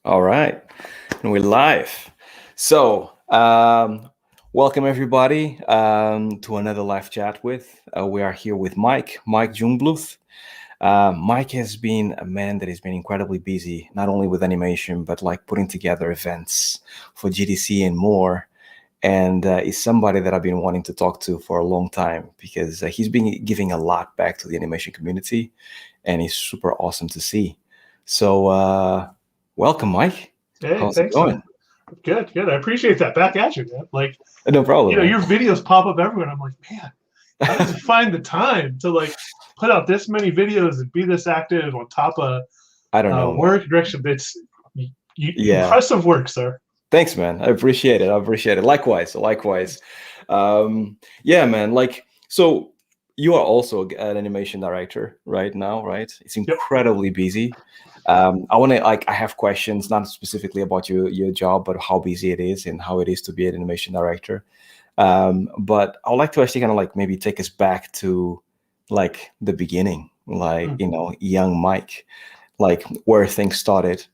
All right, and we're live. So, welcome everybody to another live chat with. We are here with Mike Jungbluth. Mike has been a man that has been incredibly busy, not only with animation, but like putting together events for GDC and more. And is somebody that I've been wanting to talk to for a long time because he's been giving a lot back to the animation community, and he's super awesome to see. So, welcome, Mike. Hey, How's it thanks, man. going? Good, good. I appreciate that. Back at you, man. Like, No problem, man. your videos pop up everywhere. And I'm like, man, how does he find the time to put out this many videos and be this active on top of I don't know, man. work direction? It's Yeah. impressive work, sir. Thanks, man. I appreciate it. I appreciate it. Likewise, likewise. Yeah, man. So you are also an animation director right now, right? It's Yep. incredibly busy. I want to I have questions, not specifically about your job, but how busy it is and how it is to be an animation director. But I would like to actually kind of like maybe take us back to like the beginning, like, Mm. young Mike, like where things started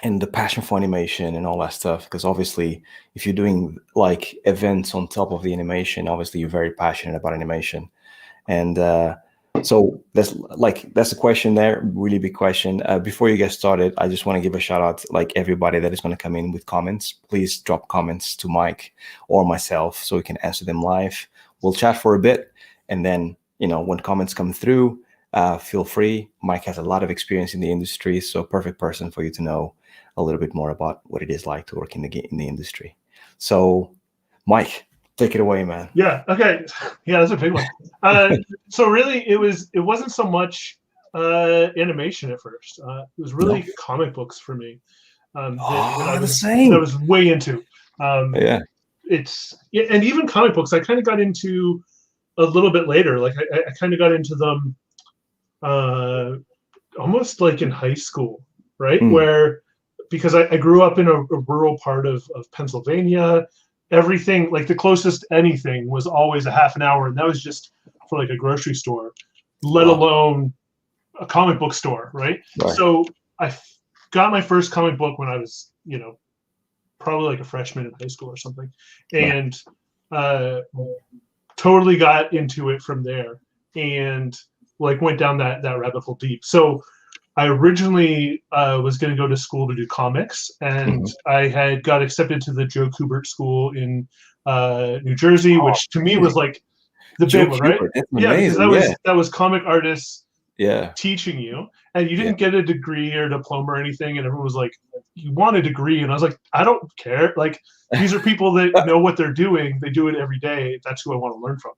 and the passion for animation and all that stuff. Because obviously, if you're doing like events on top of the animation, obviously you're very passionate about animation. And so that's a question there, really big question. Before you get started, I just want to give a shout out to like everybody that is going to come in with comments. Please drop comments to Mike or myself so we can answer them live. We'll chat for a bit, and then when comments come through, feel free. Mike has a lot of experience in the industry, so perfect person for you to know a little bit more about what it is like to work in the industry. So, Mike, take it away, man. Yeah. Okay. Yeah, that's a big one. So really, it wasn't so much animation at first. It was No. really comic books for me that I Oh, the same. was way into. Um, Yeah. and even comic books I kind of got into a little bit later. Like I kind of got into them uh, almost like in high school, right? Mm. Where because I grew up in a rural part of Pennsylvania, everything like the closest anything was always a half an hour, and that was just for like a grocery store, let Wow. alone a comic book store, right? Right. So I got my first comic book when I was, probably like a freshman in high school or something, Right. and uh, totally got into it from there, and like went down that rabbit hole deep. So I originally was going to go to school to do comics, and Hmm. I had got accepted to the Joe Kubert School in New Jersey, Oh, which to me was amazing. like the Joe big one, right? Kubert. That's Yeah, because amazing. Yeah. that was comic artists Yeah. teaching you, and you Yeah. didn't get a degree or diploma or anything, and everyone was like, "You want a degree?" And I was like, "I don't care. Like these are people that know what they're doing. They do it every day. That's who I want to learn from."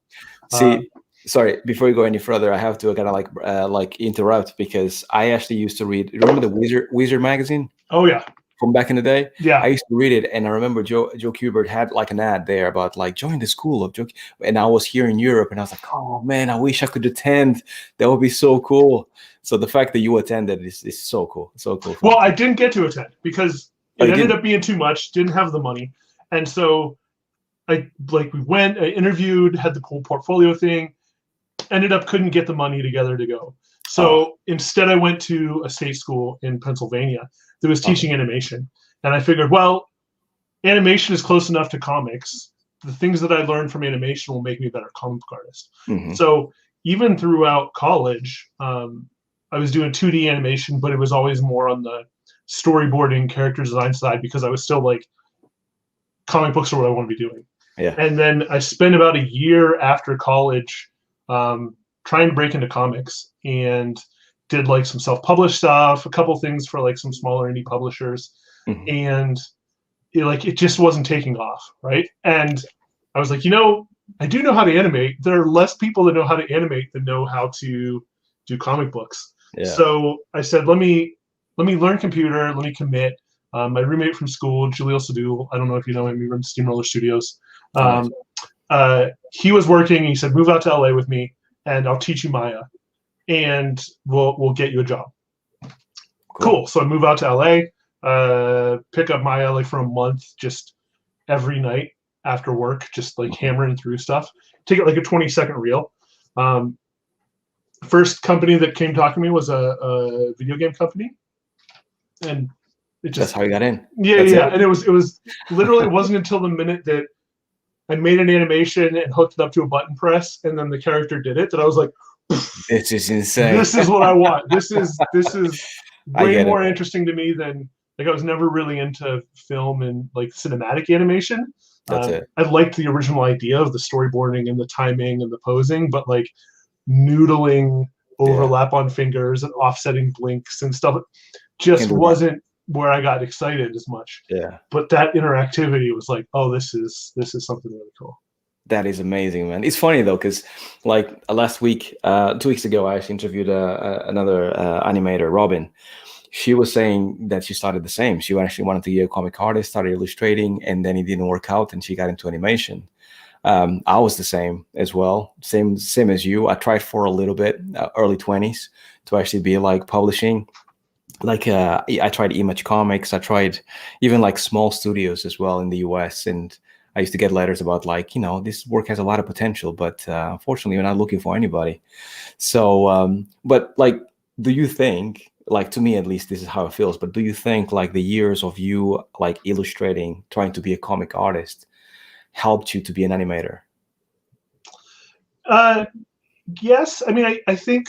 Uh, See, sorry, before you go any further, I have to kind of like interrupt because I actually used to read. Remember the Wizard magazine oh yeah, from back in the day? I yeah. used to read it, and I remember Joe Kubert had like an ad there about like join the school of Joe. And I was here in Europe, and I was like, oh man, I wish I could attend. That would be so cool. So the fact that you attended is so cool for me Well, I too. didn't get to attend because Oh, it you ended didn't? up being too much. Didn't have the money, and so we went, I interviewed, had the cool portfolio thing. Ended up couldn't get the money together to go. Oh, So instead, I went to a state school in Pennsylvania that was okay. teaching animation, and I figured, well, animation is close enough to comics. The things that I learned from animation will make me a better comic book artist. Hmm. So even throughout college, I was doing 2D animation, but it was always more on the storyboarding, character design side because I was still like, comic books are what I want to be doing. Yeah. And then I spent about a year after college trying to break into comics and did like some self-published stuff, a couple things for like some smaller indie publishers, Hmm. and it just wasn't taking off, right? And I was like, I do know how to animate. There are less people that know how to animate than know how to do comic books. Yeah. So I said, let me learn computer. Let me commit. My roommate from school, Jaleel Sadul, I don't know if you know him. He runs Steamroller Studios. All right. Um, he was working. He said, "Move out to LA with me, and I'll teach you Maya, and we'll get you a job." Cool. Cool. So I move out to LA, pick up Maya like for a month, just every night after work, just like Mhm. hammering through stuff. Take it like a 20-second reel. Um, First company that came talking to me was a video game company, and it That's just how you got in. yeah, That's yeah. it. And it was literally it wasn't until the minute that I made an animation and hooked it up to a button press, and then the character did it that I was like, This is insane. this is what I want. This is I way get it. more interesting to me than like I was never really into film and like cinematic animation. That's it. I liked the original idea of the storyboarding and the timing and the posing, but like noodling Yeah. overlap on fingers and offsetting blinks and stuff Can just do that. wasn't where I got excited as much. Yeah. But that interactivity was like, oh, this is something really cool. That is amazing, man. It's funny though, because like last week, 2 weeks ago, I actually interviewed another animator, Robin. She was saying that she started the same. She actually wanted to be a comic artist, started illustrating, and then it didn't work out, and she got into animation. I was the same as well, same as you. I tried for a little bit, early 20s, to actually be like publishing. Like I tried Image Comics. I tried even like small studios as well in the US, and I used to get letters about like, this work has a lot of potential, but unfortunately, we're not looking for anybody. So, but like, do you think, like, to me at least, this is how it feels, but do you think like the years of you like illustrating, trying to be a comic artist helped you to be an animator? Yes, I mean, I think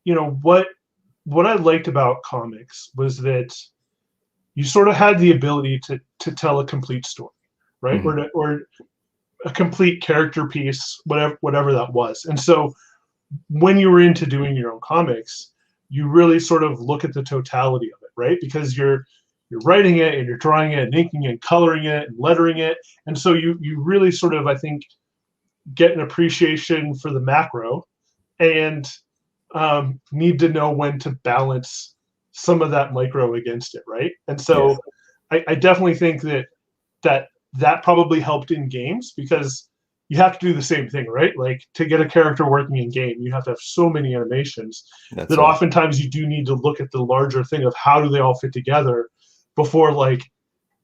what I liked about comics was that you sort of had the ability to tell a complete story, right? Mhm. Or a complete character piece, whatever that was. And so when you were into doing your own comics, you really sort of look at the totality of it, right? Because you're writing it and you're drawing it and inking it and coloring it and lettering it. And so you really sort of, I think, get an appreciation for the macro and need to know when to balance some of that micro against it, right? And Yeah, so I definitely think that probably helped in games because you have to do the same thing, right? Like to get a character working in game, you have to have so many animations that's that it. oftentimes you do need to look at the larger thing of how do they all fit together before like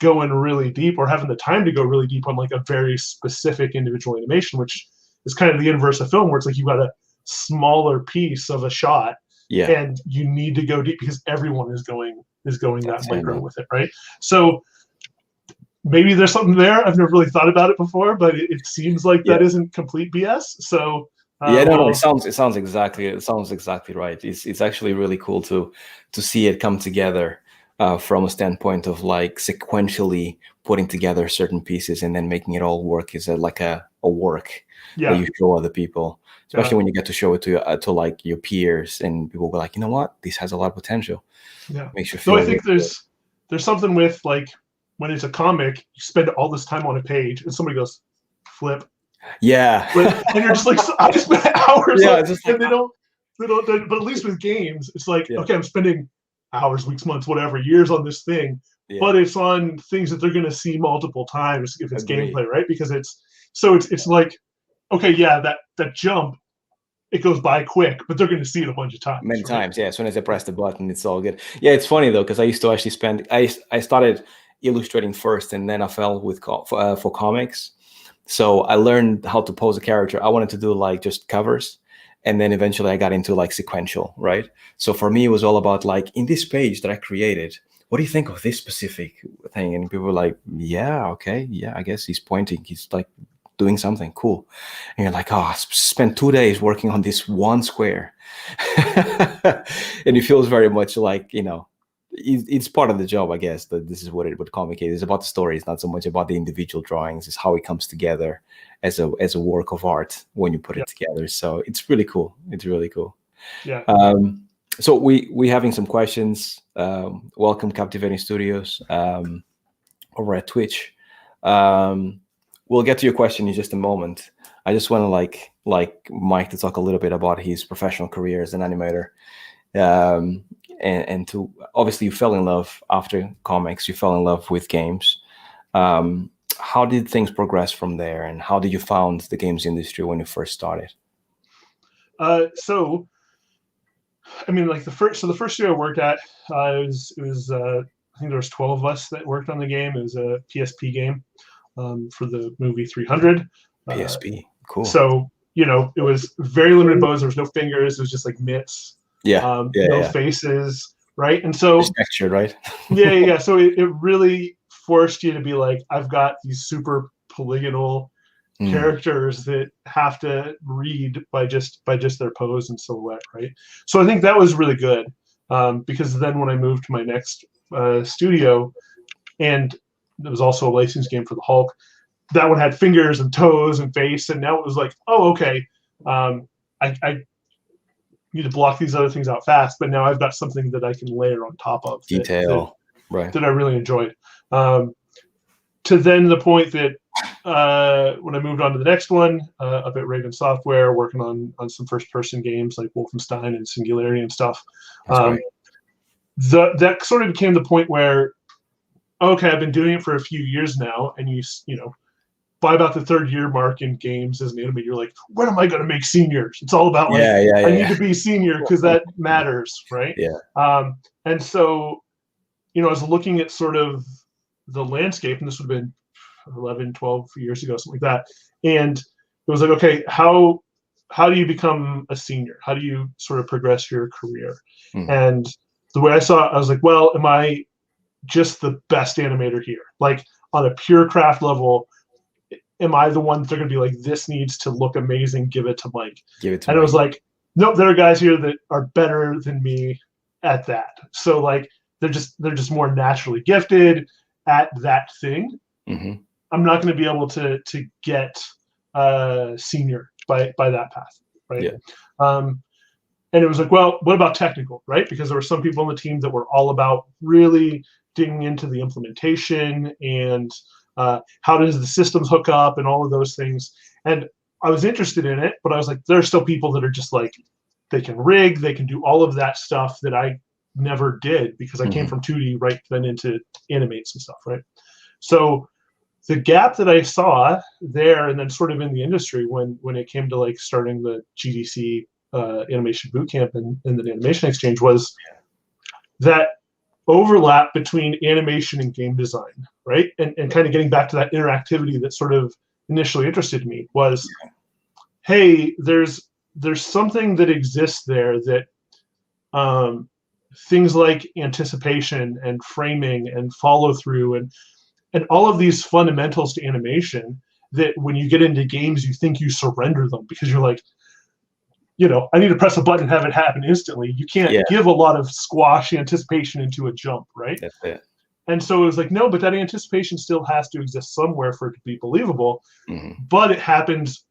going really deep or having the time to go really deep on like a very specific individual animation, which is kind of the inverse of film where it's like you got a smaller piece of a shot Yeah, and you need to go deep because everyone is going that that's it, micro man. with it, right? So maybe there's something there. I've never really thought about it before, but it seems like Yeah. that isn't complete BS. So Yeah, no, well, it sounds exactly right. It's actually really cool to see it come together from a standpoint of like sequentially putting together certain pieces and then making it all work is like a work that yeah, you show other people, yeah, especially when you get to show it to like your peers and people go like, you know what, this has a lot of potential. yeah. Makes you Though I feel really think good. there's something with like when it's a comic, you spend all this time on a page and somebody goes flip, Yeah, flip, and you're just like, so I just spent hours yeah, on, it's just like and they don't. But at least with games, it's like, yeah, okay, I'm spending hours, weeks, months, whatever, years on this thing, yeah, but it's on things that they're going to see multiple times if it's agree. gameplay, right? Because it's like, okay, yeah, that jump, it goes by quick, but they're going to see it a bunch of times, Many right? times, yeah. As soon as I press the button, it's all good. Yeah, it's funny though because I used to actually spend. I started illustrating first, and then I fell with for comics. So I learned how to pose a character. I wanted to do like just covers, and then eventually I got into like sequential, right? So for me, it was all about like in this page that I created. What do you think of this specific thing? And people were like, "Yeah, okay, yeah, I guess he's pointing. He's like doing something cool." And you're like, "Oh, I spent 2 days working on this one square." And it feels very much like it's part of the job, I guess. That this is what comic is. It's about the story. It's not so much about the individual drawings. It's how it comes together as a work of art when you put Yeah, it together. So it's really cool. It's really cool. yeah. So we having some questions. Welcome, Captivating Studios, over at Twitch. Um, we'll get to your question in just a moment. I just want to like Mike to talk a little bit about his professional career as an animator, um, and to obviously you fell in love after comics. You fell in love with games. How did things progress from there, and how did you found the games industry when you first started? So I mean, like the first year I worked at, it was I think there was 12 of us that worked on the game. It was a PSP game for the movie 300. Uh, PSP, cool. so it was very limited bows. There was no fingers. It was just like mitts, Yeah, yeah, no yeah. faces. right? And so Texture, right? yeah. So it really forced you to be like, I've got these super polygonal characters that have to read by just their pose and silhouette, right? So I think that was really good, because then when I moved to my next studio, and there was also a licensed game for the Hulk, that one had fingers and toes and face, and now it was like, oh, okay, I need to block these other things out fast, but now I've got something that I can layer on top of Detail, right? That I really enjoyed. To then the point that when I moved on to the next one, up at Raven Software, working on some first-person games like Wolfenstein and Singularity and stuff, that sort of became the point where, okay, I've been doing it for a few years now, and you know, by about the third year mark in games as an animator, you're like, when am I going to make seniors? It's all about like, I need to be senior because that matters, right? Yeah. And so, you know, I was looking at sort of the landscape, and this would have been 11, 12 years ago, something like that. And it was like, okay, how do you become a senior? How do you sort of progress your career? And the way I saw it, I was like, well, am I just the best animator here? Like on a pure craft level, am I the one that they're going to be like, this needs to look amazing, give it to Mike? And it was like, nope, there are guys here that are better than me at that. So like, they're just more naturally gifted at that thing. I'm not going to be able to get senior by that path, right? Yeah. And it was like, well, what about technical, right? Because there were some people on the team that were all about really digging into the implementation and how does the systems hook up and all of those things. And I was interested in it, but I was like, there are still people that are just like, they can rig, they can do all of that stuff that I never did because I came from 2D right then into animates and stuff, right? So the gap that I saw there, and then sort of in the industry when it came to like starting the GDC animation bootcamp and the animation exchange, was that overlap between animation and game design, right? And kind of getting back to that interactivity that sort of initially interested me was, hey, there's something that exists there that things like anticipation and framing and follow through and all of these fundamentals to animation that when you get into games, you think you surrender them because you're like, you know, I need to press a button and have it happen instantly. You can't give a lot of squash anticipation into a jump, right? That's it. And so it was like, no, but that anticipation still has to exist somewhere for it to be believable. But it happens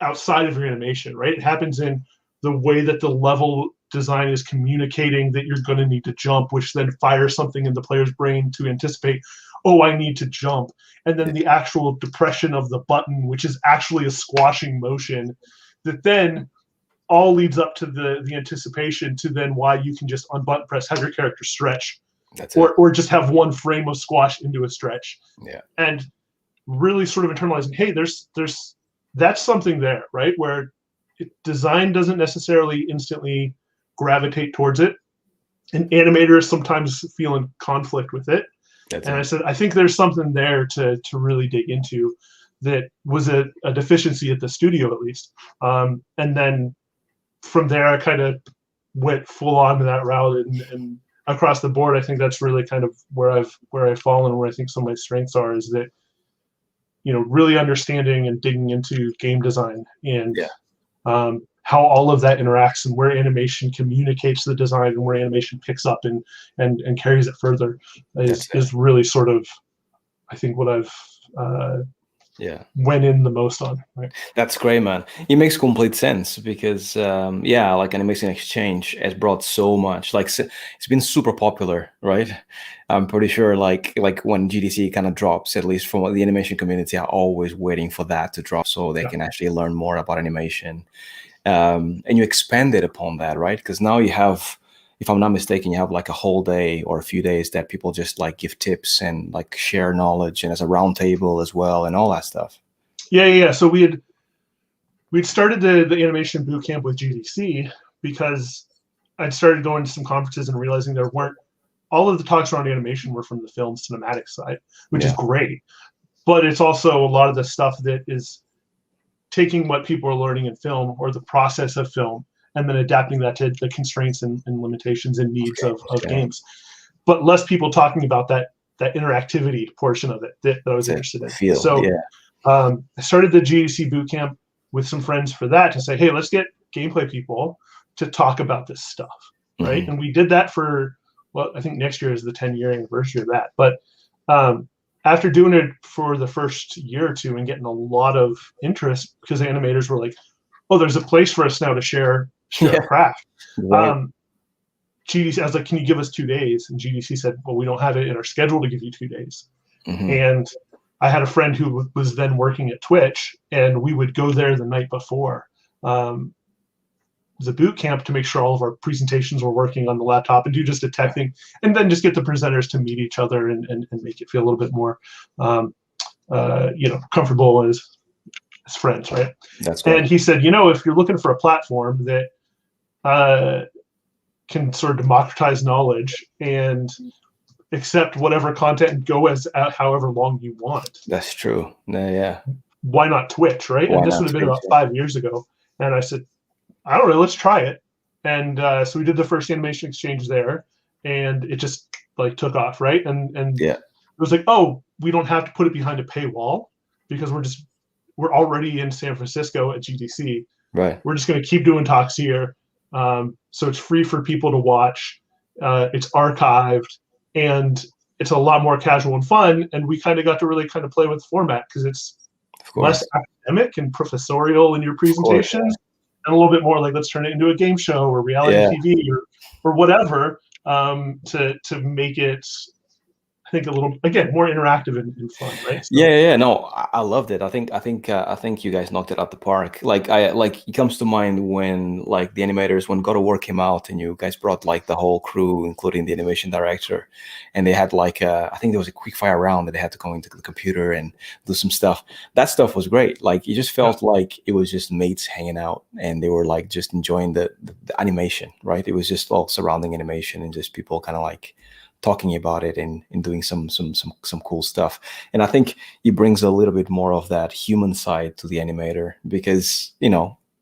outside of your animation, right? It happens in the way that the level design is communicating that you're going to need to jump, which then fires something in the player's brain to anticipate, oh, I need to jump. And then the actual depression of the button, which is actually a squashing motion that then all leads up to the anticipation to then why you can just unbutton press, have your character stretch, or just have one frame of squash into a stretch. And really sort of internalizing, hey, there's that's something there, right? Where design doesn't necessarily instantly gravitate towards it. And animators sometimes feel in conflict with it. I said, I think there's something there to really dig into that was a deficiency at the studio, at least. And then from there, I kind of went full on to that route and across the board. I think that's really kind of where I've fallen and where I think some of my strengths are, is that, you know, really understanding and digging into game design and how all of that interacts and where animation communicates the design and where animation picks up and carries it further is really sort of, I think, what I've went in the most on. Right? That's great, man. It makes complete sense because like animation exchange has brought so much. Like it's been super popular, right? I'm pretty sure like when GDC kind of drops, at least from the animation community, are always waiting for that to drop so they can actually learn more about animation. And you expanded upon that, right? Because now you have, if I'm not mistaken, you have like a whole day or a few days that people just like give tips and like share knowledge, and as a round table as well and all that stuff. Yeah. So we'd started the animation bootcamp with GDC because I'd started going to some conferences and realizing there weren't, all of the talks around animation were from the film cinematic side, which is great. But it's also a lot of the stuff that is taking what people are learning in film or the process of film and then adapting that to the constraints and limitations and needs of yeah. games. But less people talking about that interactivity portion of it that I was The interested in. feel, So yeah. I started the GDC bootcamp with some friends for that, to say, hey, let's get gameplay people to talk about this stuff, right? Mhm. And we did that for, well, I think next year is the 10-year anniversary of that. But after doing it for the first year or two and getting a lot of interest, because the animators were like, oh, there's a place for us now to share Yeah, our craft. right. GDC, I was like, can you give us 2 days? And GDC said, well, we don't have it in our schedule to give you 2 days. Mhm. And I had a friend who was then working at Twitch, and we would go there the night before the boot camp to make sure all of our presentations were working on the laptop, and do just a tech thing, and then just get the presenters to meet each other and make it feel a little bit more comfortable as friends, right? That's great. And he said, if you're looking for a platform that can sort of democratize knowledge and accept whatever content and go as however long you want, That's true. Yeah. why not Twitch, right? Why And this not would have been Twitch? about 5 years ago. And I said, I don't know, let's try it. And so we did the first animation exchange there, and it just like took off, right? And Yeah. it was like, oh, we don't have to put it behind a paywall, because we're already in San Francisco at GDC. Right. We're just going to keep doing talks here. So it's free for people to watch. It's archived, and it's a lot more casual and fun. And we kind of got to really kind of play with the format, because it's Of course. less academic and professorial in your Of course, presentations, and a little bit more like, let's turn it into a game show or reality yeah. TV or whatever, to make it, I think, a little, again, more interactive and fun, right? So, Yeah. No, I loved it. I think you guys knocked it out the park. Like it comes to mind when like the animators, when God of War came out, and you guys brought like the whole crew, including the animation director, and they had like I think there was a quick fire round that they had to go into the computer and do some stuff. That stuff was great. Like it just felt like it was just mates hanging out, and they were like just enjoying the animation, right? It was just all surrounding animation and just people kind of like talking about it and doing some cool stuff. And I think it brings a little bit more of that human side to the animator, because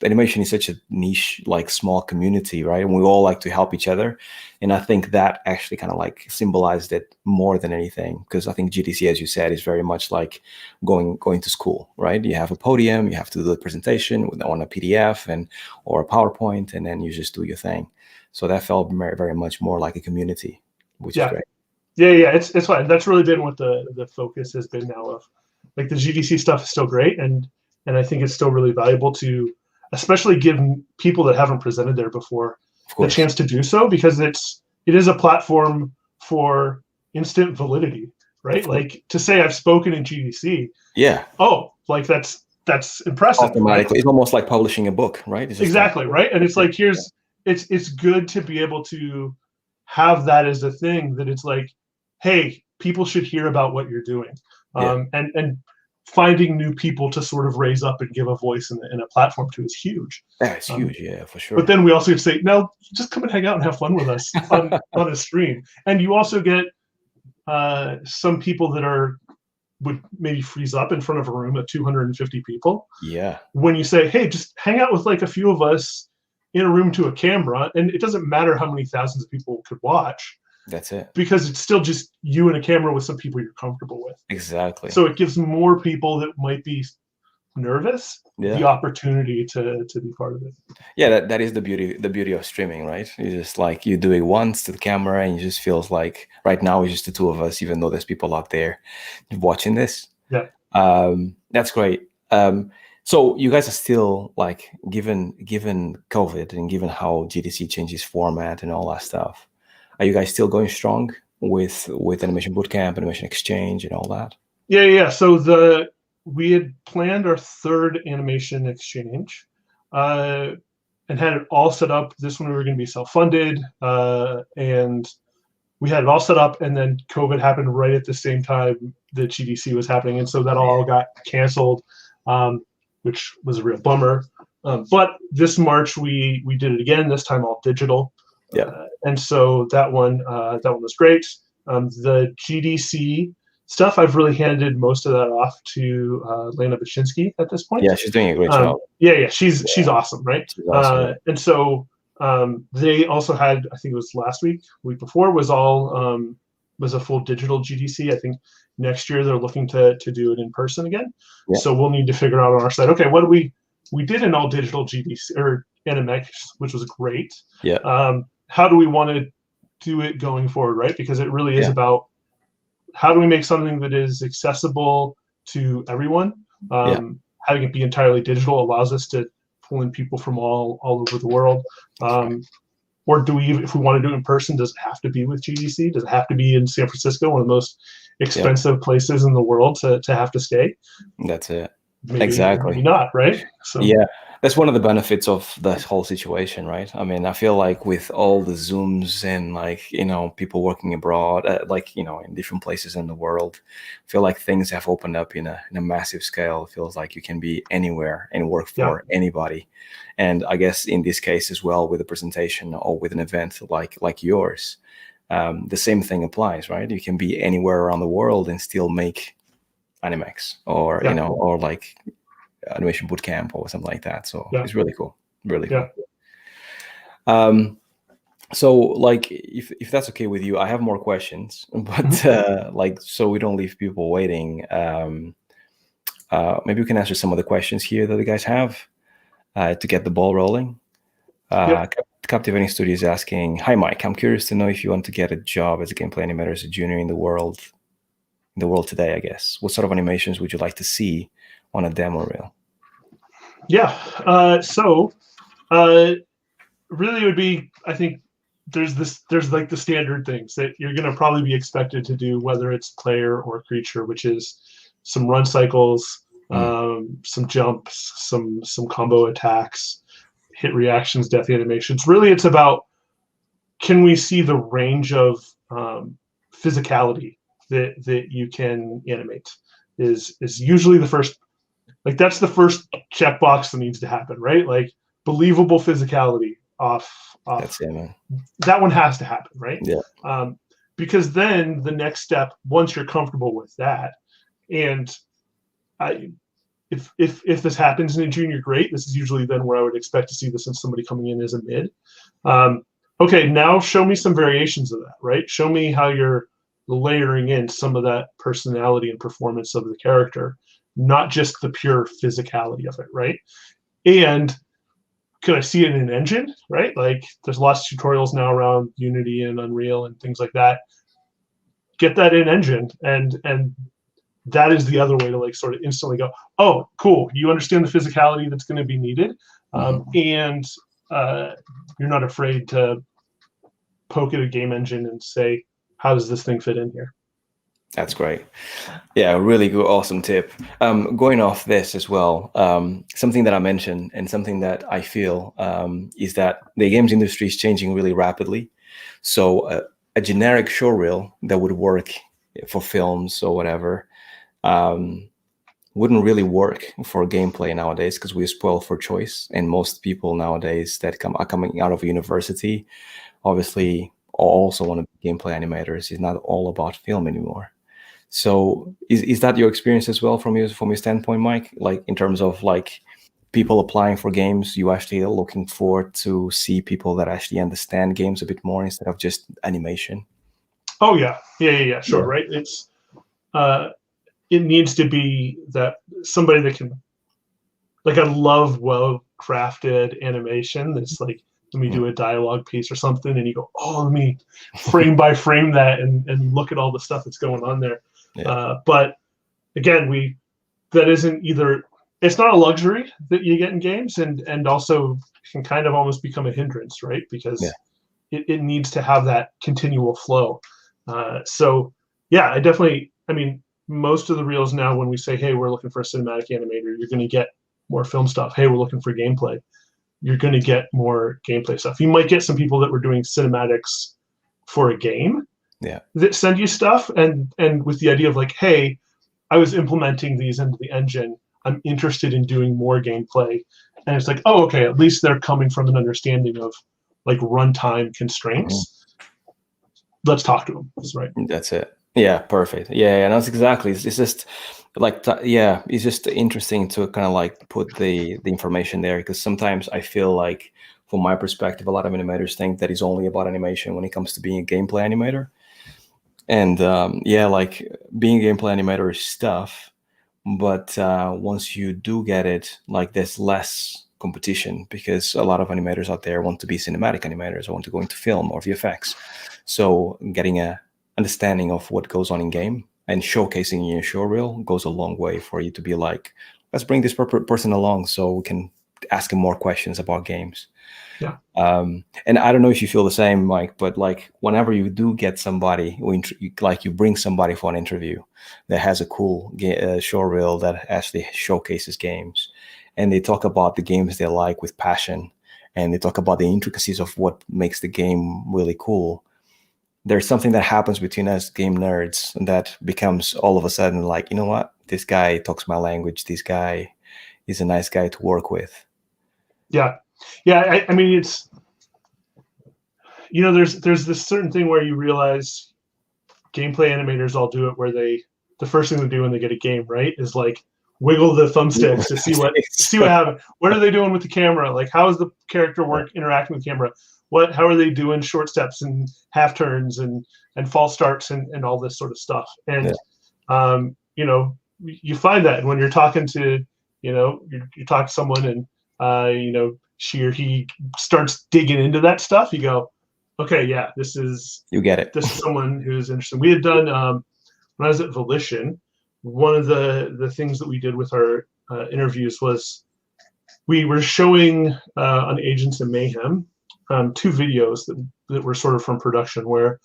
animation is such a niche, like small community, right? And we all like to help each other. And I think that actually kind of like symbolized it more than anything, because I think GDC, as you said, is very much like going to school, right? You have a podium, you have to do the presentation on a PDF or a PowerPoint, and then you just do your thing. So that felt very, very much more like a community, which is great. Yeah, it's fine. That's really been what the focus has been now. Of like, the GDC stuff is still great, and I think it's still really valuable to especially give people that haven't presented there before the chance to do so, because it is a platform for instant validity, right? Like, to say I've spoken in GDC, like that's impressive. Automatically, right? It's almost like publishing a book, right? It's just exactly like, right. And it's like, it's good to be able to have that as a thing, that it's like, hey, people should hear about what you're doing, and finding new people to sort of raise up and give a voice in a platform to is huge. Yeah, it's huge, yeah, for sure. But then we also say, no, just come and hang out and have fun with us on a stream. And you also get some people that would maybe freeze up in front of a room of 250 people. Yeah. When you say, hey, just hang out with like a few of us in a room to a camera, and it doesn't matter how many thousands of people could watch. That's it. Because it's still just you and a camera with some people you're comfortable with. Exactly. So it gives more people that might be nervous the opportunity to be part of it. Yeah, that is the beauty of streaming, right? You just like, you do it once to the camera, and it just feels like right now it's just the two of us, even though there's people out there watching this. Yeah. That's great. So you guys are still like, given COVID and given how GDC changes format and all that stuff, are you guys still going strong with Animation Bootcamp, Animation Exchange, and all that? Yeah. So we had planned our third Animation Exchange, and had it all set up. This one we were going to be self-funded, and we had it all set up. And then COVID happened right at the same time that GDC was happening, and so that all got canceled, which was a real bummer. But this March we did it again. This time all digital. And so that one was great. The GDC stuff, I've really handed most of that off to Lena Baczynski at this point. Yeah, she's doing a great job. Yeah, she's awesome, right? She's awesome. And so they also had, I think it was last week before, was a full digital GDC. I think next year they're looking to do it in person again. Yeah. So we'll need to figure out on our side, okay, what do we did an all digital GDC or NMX, which was great. Yeah. How do we want to do it going forward, right? Because it really is Yeah. about how do we make something that is accessible to everyone. Having it be entirely digital allows us to pull in people from all over the world. Or do we, if we want to do it in person, does it have to be with GDC? Does it have to be in San Francisco, one of the most expensive places in the world to have to stay? That's it. Maybe, Exactly. maybe not, right? So yeah, that's one of the benefits of that whole situation, right? I mean, I feel like with all the Zooms and like, people working abroad, like, in different places in the world, I feel like things have opened up in a massive scale. It feels like you can be anywhere and work for anybody. And I guess in this case as well, with a presentation or with an event like yours, the same thing applies, right? You can be anywhere around the world and still make Animex or, or like Animation Bootcamp or something like that. So it's really cool. Really cool. So like, if that's okay with you, I have more questions, but like, so we don't leave people waiting. Maybe we can answer some of the questions here that the guys have to get the ball rolling. Captivating Studio is asking, hi, Mike, I'm curious to know if you want to get a job as a gameplay animator as a junior in the world today, I guess. What sort of animations would you like to see on a demo reel? So really it would be, I think there's like the standard things that you're going to probably be expected to do, whether it's player or creature, which is some run cycles, some jumps, some combo attacks, hit reactions, death animations. Really, it's about, can we see the range of physicality that you can animate is usually the first, like that's the first checkbox that needs to happen, right? Like believable physicality off. That's it, man. That one has to happen, right? Yeah. Because then the next step, once you're comfortable with that, and if this happens in a junior, great. This is usually then where I would expect to see this in somebody coming in as a mid. Okay, now show me some variations of that, right? Show me how you're layering in some of that personality and performance of the character, not just the pure physicality of it, right? And could I see it in an engine, right? Like there's lots of tutorials now around Unity and Unreal and things like that. Get that in engine, and that is the other way to like sort of instantly go, oh, cool, you understand the physicality that's going to be needed, and you're not afraid to poke at a game engine and say, how does this thing fit in here? That's great. Yeah, really good, awesome tip. Going off this as well, something that I mentioned and something that I feel is that the games industry is changing really rapidly. So a generic showreel that would work for films or whatever wouldn't really work for gameplay nowadays, because we're spoiled for choice. And most people nowadays that are coming out of university obviously also want to be gameplay animators. It's not all about film anymore. So is that your experience as well from your standpoint, Mike? Like in terms of like people applying for games, you actually are looking forward to see people that actually understand games a bit more instead of just animation? Oh yeah, sure, right. It's it needs to be that somebody that can, like, I love well-crafted animation that's like, let me do a dialogue piece or something, and you go, oh, let me frame by frame that and look at all the stuff that's going on there. But again, that isn't either, it's not a luxury that you get in games, and also can kind of almost become a hindrance, right? Because it needs to have that continual flow. So yeah, I mean, most of the reels now, when we say, hey, we're looking for a cinematic animator, you're going to get more film stuff. Hey, we're looking for gameplay. You're going to get more gameplay stuff. You might get some people that were doing cinematics for a game that send you stuff, and with the idea of like, hey, I was implementing these into the engine, I'm interested in doing more gameplay. And it's like, oh, okay, at least they're coming from an understanding of like runtime constraints. Let's talk to them. That's right. That's it. Yeah, perfect. Yeah, and that's exactly. It's just like yeah, it's just interesting to kind of like put the information there because sometimes I feel like, from my perspective, a lot of animators think that it's only about animation when it comes to being a gameplay animator. And yeah, like being a gameplay animator is tough, but once you do get it, like there's less competition because a lot of animators out there want to be cinematic animators or want to go into film or VFX. So getting a understanding of what goes on in game and showcasing in your show reel goes a long way for you to be like, let's bring this person along so we can ask him more questions about games. Yeah. And I don't know if you feel the same, Mike, but like whenever you do get somebody, like you bring somebody for an interview that has a cool show reel that actually showcases games, and they talk about the games they like with passion, and they talk about the intricacies of what makes the game really cool. There's something that happens between us game nerds that becomes all of a sudden like, you know what? This guy talks my language. This guy is a nice guy to work with. Yeah. Yeah. I mean, it's, there's this certain thing where you realize gameplay animators all do it where the first thing they do when they get a game, right, is like wiggle the thumbsticks to see what happened. What are they doing with the camera? Like, how is the character interacting with the camera? How are they doing short steps and half turns and false starts and all this sort of stuff? And you find that when you're talking to, you talk to someone and she or he starts digging into that stuff, you go, okay, yeah, You get it. this is someone who's interested. We had done when I was at Volition, one of the things that we did with our interviews was we were showing on Agents of Mayhem two videos that were sort of from production where,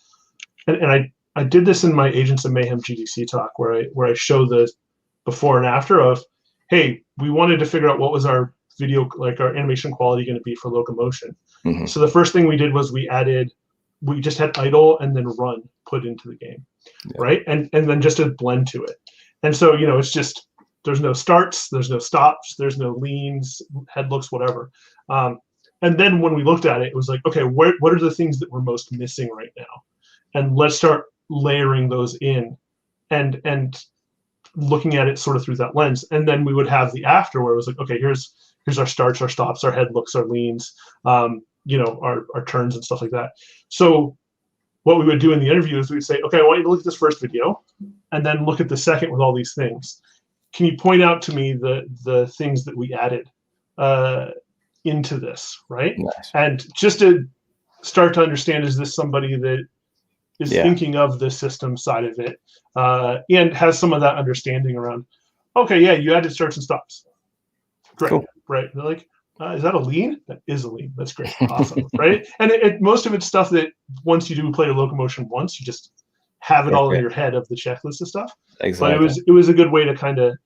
and I did this in my Agents of Mayhem GDC talk where I show the before and after of, hey, we wanted to figure out what was our video, like our animation quality going to be for locomotion. Mm-hmm. So the first thing we did was we just had idle and then run put into the game, right? And then just a blend to it. And so, it's just, there's no starts, there's no stops, there's no leans, head looks, whatever. And then when we looked at it, it was like, okay, what are the things that we're most missing right now? And let's start layering those in and looking at it sort of through that lens. And then we would have the after where it was like, okay, here's our starts, our stops, our head looks, our leans, our turns and stuff like that. So what we would do in the interview is we'd say, okay, I want you to look at this first video and then look at the second with all these things. Can you point out to me the things that we added into this, right? Nice. And just to start to understand, is this somebody that is thinking of the system side of it and has some of that understanding around, okay, yeah, you added starts and stops. Great, cool. Right. They're like, is that a lean? That is a lean. That's great. Awesome. Right. And most of it's stuff that once you do play a locomotion once, you just have it all in your head of the checklist of stuff. Exactly. But it was a good way to kind of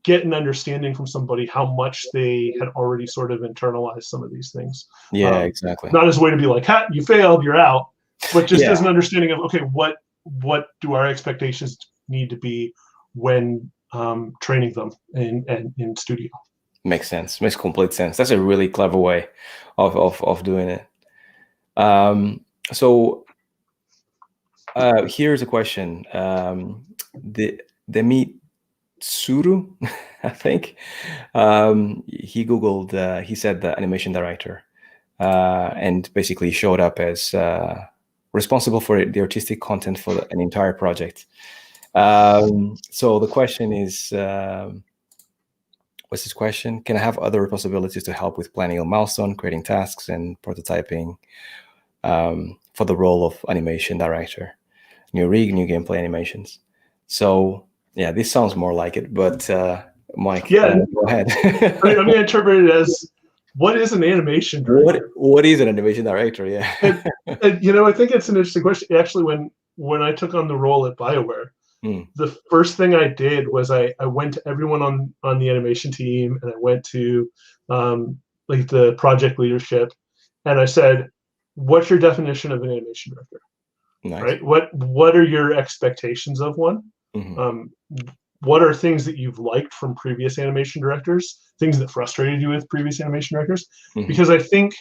get an understanding from somebody how much they had already sort of internalized some of these things. Yeah, exactly. Not as a way to be like, ha, you failed, you're out, but just as an understanding of, okay, what do our expectations need to be when training them in studio? Makes sense. Makes complete sense. That's a really clever way of doing it. So here's a question. Demi Tsuru, I think. He Googled, he said the animation director, and basically showed up as responsible for the artistic content for an entire project. So the question is, what's his question? Can I have other responsibilities to help with planning a milestone, creating tasks, and prototyping for the role of animation director? New rig, new gameplay animations. So yeah, this sounds more like it, but Mike, go ahead. I'm going to interpret it as, what is an animation director? What is an animation director? Yeah. and, I think it's an interesting question. Actually, when I took on the role at Bioware, the first thing I did was I went to everyone on the animation team, and I went to like the project leadership, and I said, what's your definition of an animation director? Nice. Right? What are your expectations of one? Mm-hmm. What are things that you've liked from previous animation directors? Things that frustrated you with previous animation directors? Mm-hmm. Because I think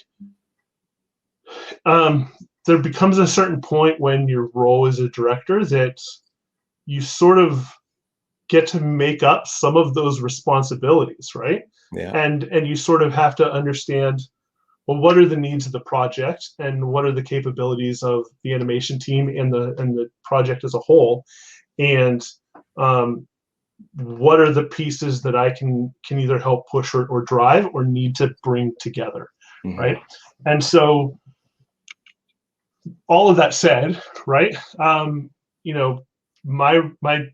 there becomes a certain point when your role as a director that you sort of get to make up some of those responsibilities, right? Yeah. And you sort of have to understand, well, what are the needs of the project and what are the capabilities of the animation team and the project as a whole, and what are the pieces that I can either help push or drive or need to bring together, right? And so all of that said, right, my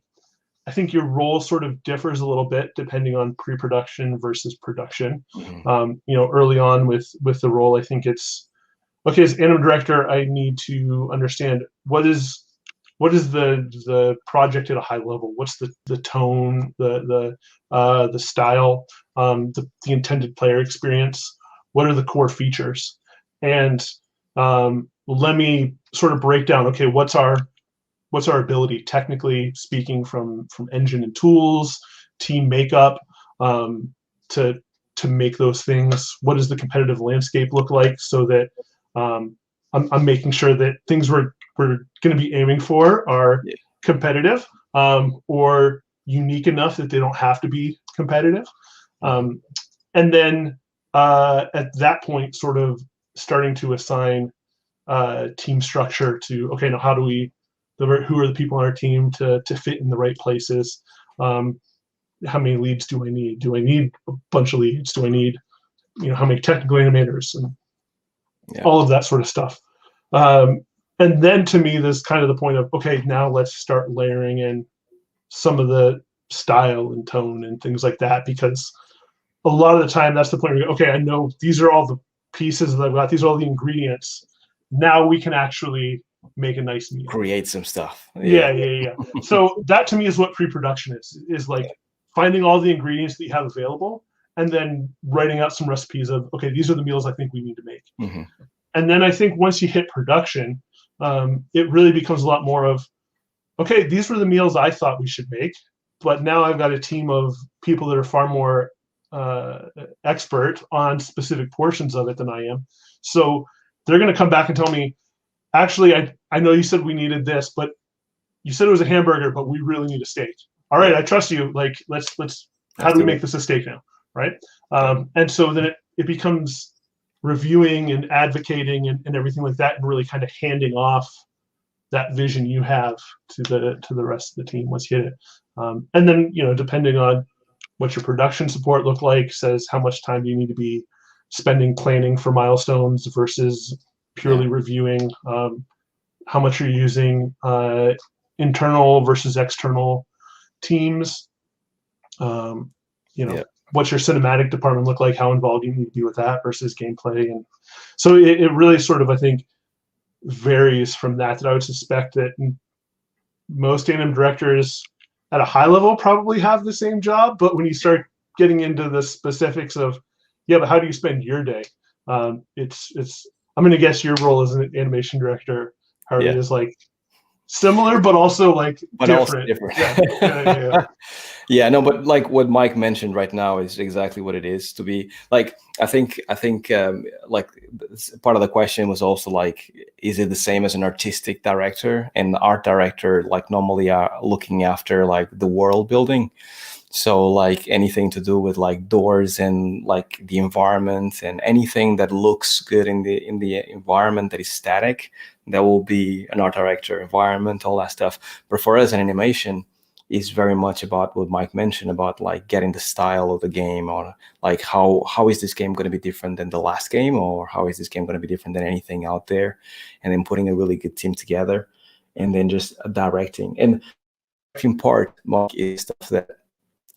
I think your role sort of differs a little bit depending on pre-production versus production. Early on with the role, I think it's okay, as anim director, I need to understand what is the project at a high level. What's the tone, the style, the intended player experience. What are the core features? And let me sort of break down. Okay, what's our ability, technically speaking, from engine and tools, team makeup, to make those things? What does the competitive landscape look like, so that I'm making sure that things we're going to be aiming for are competitive, or unique enough that they don't have to be competitive. And then at that point, sort of starting to assign team structure to, okay, now how do we, who are the people on our team to fit in the right places? How many leads do I need? Do I need a bunch of leads? Do I need, how many technical animators, and all of that sort of stuff. And then to me, there's kind of the point of, okay, now let's start layering in some of the style and tone and things like that, because a lot of the time that's the point where you go, okay, I know these are all the pieces that I've got, these are all the ingredients. Now we can actually make a nice meal. Create some stuff. Yeah. So that to me is what pre-production is like finding all the ingredients that you have available and then writing out some recipes of, okay, these are the meals I think we need to make. And then I think once you hit production, it really becomes a lot more of, okay, these were the meals I thought we should make, but now I've got a team of people that are far more expert on specific portions of it than I am. So they're going to come back and tell me, actually, I know you said we needed this, but you said it was a hamburger, but we really need a steak. All right, I trust you. Like, let's how do we make this a steak now, right? And so then it becomes reviewing and advocating and everything like that, and really kind of handing off that vision you have to the rest of the team once you hit it. And then, depending on what your production support look like, says how much time do you need to be spending planning for milestones versus purely reviewing, how much you're using internal versus external teams. What's your cinematic department look like? How involved you need to be with that versus gameplay? And so it really sort of, I think, varies from that I would suspect that most anim directors at a high level probably have the same job, but when you start getting into the specifics of, but how do you spend your day? It's I'm going to guess your role as an animation director, Harvey, is like similar, but also like different. No, but like what Mike mentioned right now is exactly what it is to be like. I think like part of the question was also like, is it the same as an artistic director? And art director like normally are looking after like the world building. So like anything to do with like doors and like the environment and anything that looks good in the environment that is static, that will be an art director. Environment, all that stuff. But for us, an animation is very much about what Mike mentioned about like getting the style of the game, or like how is this game going to be different than the last game, or how is this game going to be different than anything out there, and then putting a really good team together, and then just directing. And directing part, Mike, is stuff that,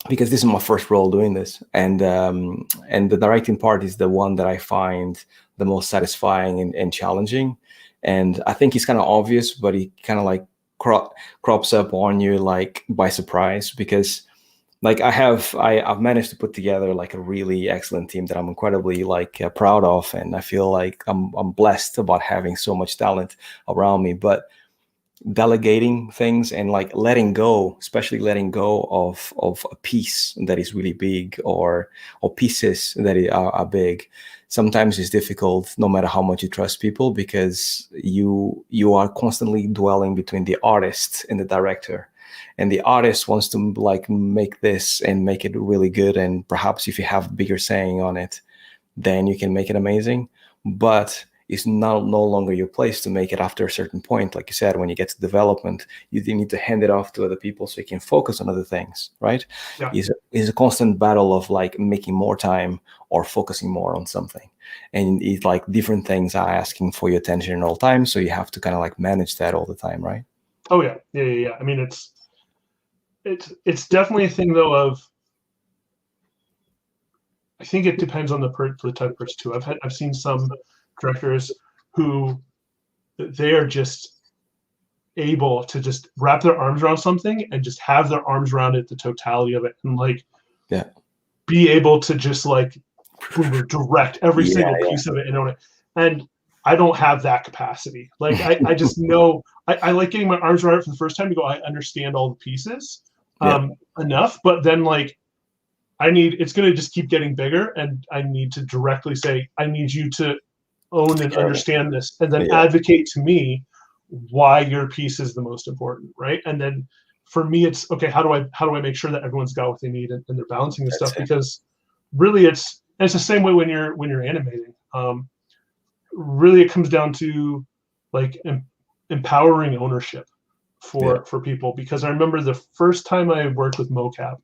because this is my first role doing this, and the directing part is the one that I find the most satisfying and challenging. And I think it's kind of obvious, but it kind of like crops up on you like by surprise, because like I've managed to put together like a really excellent team that I'm incredibly like proud of, and I feel like I'm blessed about having so much talent around me. But delegating things and like letting go, especially letting go of a piece that is really big, or pieces that are big. sometimes it's difficult no matter how much you trust people, because you are constantly dwelling between the artist and the director, and the artist wants to like make this and make it really good, and perhaps if you have bigger saying on it, then you can make it amazing. But it's now no longer your place to make it after a certain point. Like you said, when you get to development, you need to hand it off to other people so you can focus on other things, right? Yeah. It's a constant battle of like making more time or focusing more on something. And it's like different things are asking for your attention all the time. So you have to kind of like manage that all the time, right? Oh yeah. I mean, it's definitely a thing though of, I think it depends on the type of person too. I've seen some directors who they are just able to just wrap their arms around something and just have their arms around it, the totality of it, and like be able to just like direct every single piece of it and own it. And I don't have that capacity. Like I just know I like getting my arms around it for the first time to go, I understand all the pieces enough, but then like it's going to just keep getting bigger, and I need to directly say, I need you to own and understand this, and then advocate to me why your piece is the most important, right? And then for me, it's okay. How do I make sure that everyone's got what they need and they're balancing this stuff? Because really, it's the same way when you're animating. Really, it comes down to like empowering ownership for people. Because I remember the first time I worked with mocap,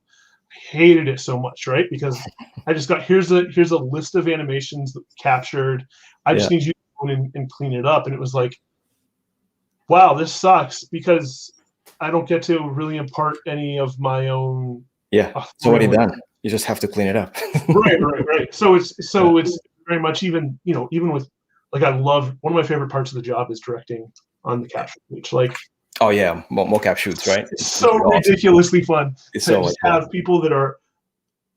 I hated it so much, right? Because I just got here's a list of animations that we captured. I just need you to go in and clean it up. And it was like, wow, this sucks because I don't get to really impart any of my own. Yeah. So what have you done? You just have to clean it up. Right. So it's very much even with like, I love, one of my favorite parts of the job is directing on the capture page. Like, oh yeah, mocap shoots, right? It's so ridiculously fun it's to just have people that are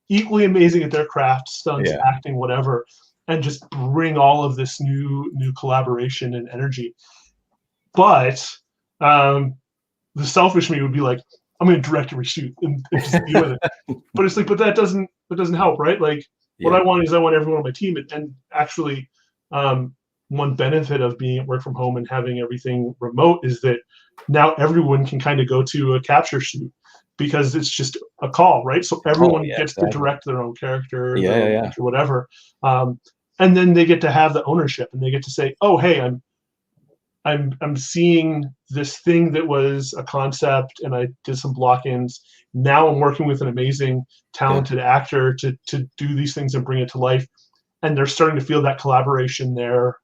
equally amazing at their craft, stunts, acting, whatever, and just bring all of this new collaboration and energy. But the selfish me would be like, I'm going to direct every shoot and just be with it. But it's like, but that doesn't help, right? Like, what I want everyone on my team, and actually, one benefit of being at work from home and having everything remote is that now everyone can kind of go to a capture shoot because it's just a call, right? So everyone gets to direct their own character, or whatever, and then they get to have the ownership, and they get to say, "Oh, hey, I'm seeing this thing that was a concept, and I did some block-ins. Now I'm working with an amazing, talented actor to do these things and bring it to life." And they're starting to feel that collaboration there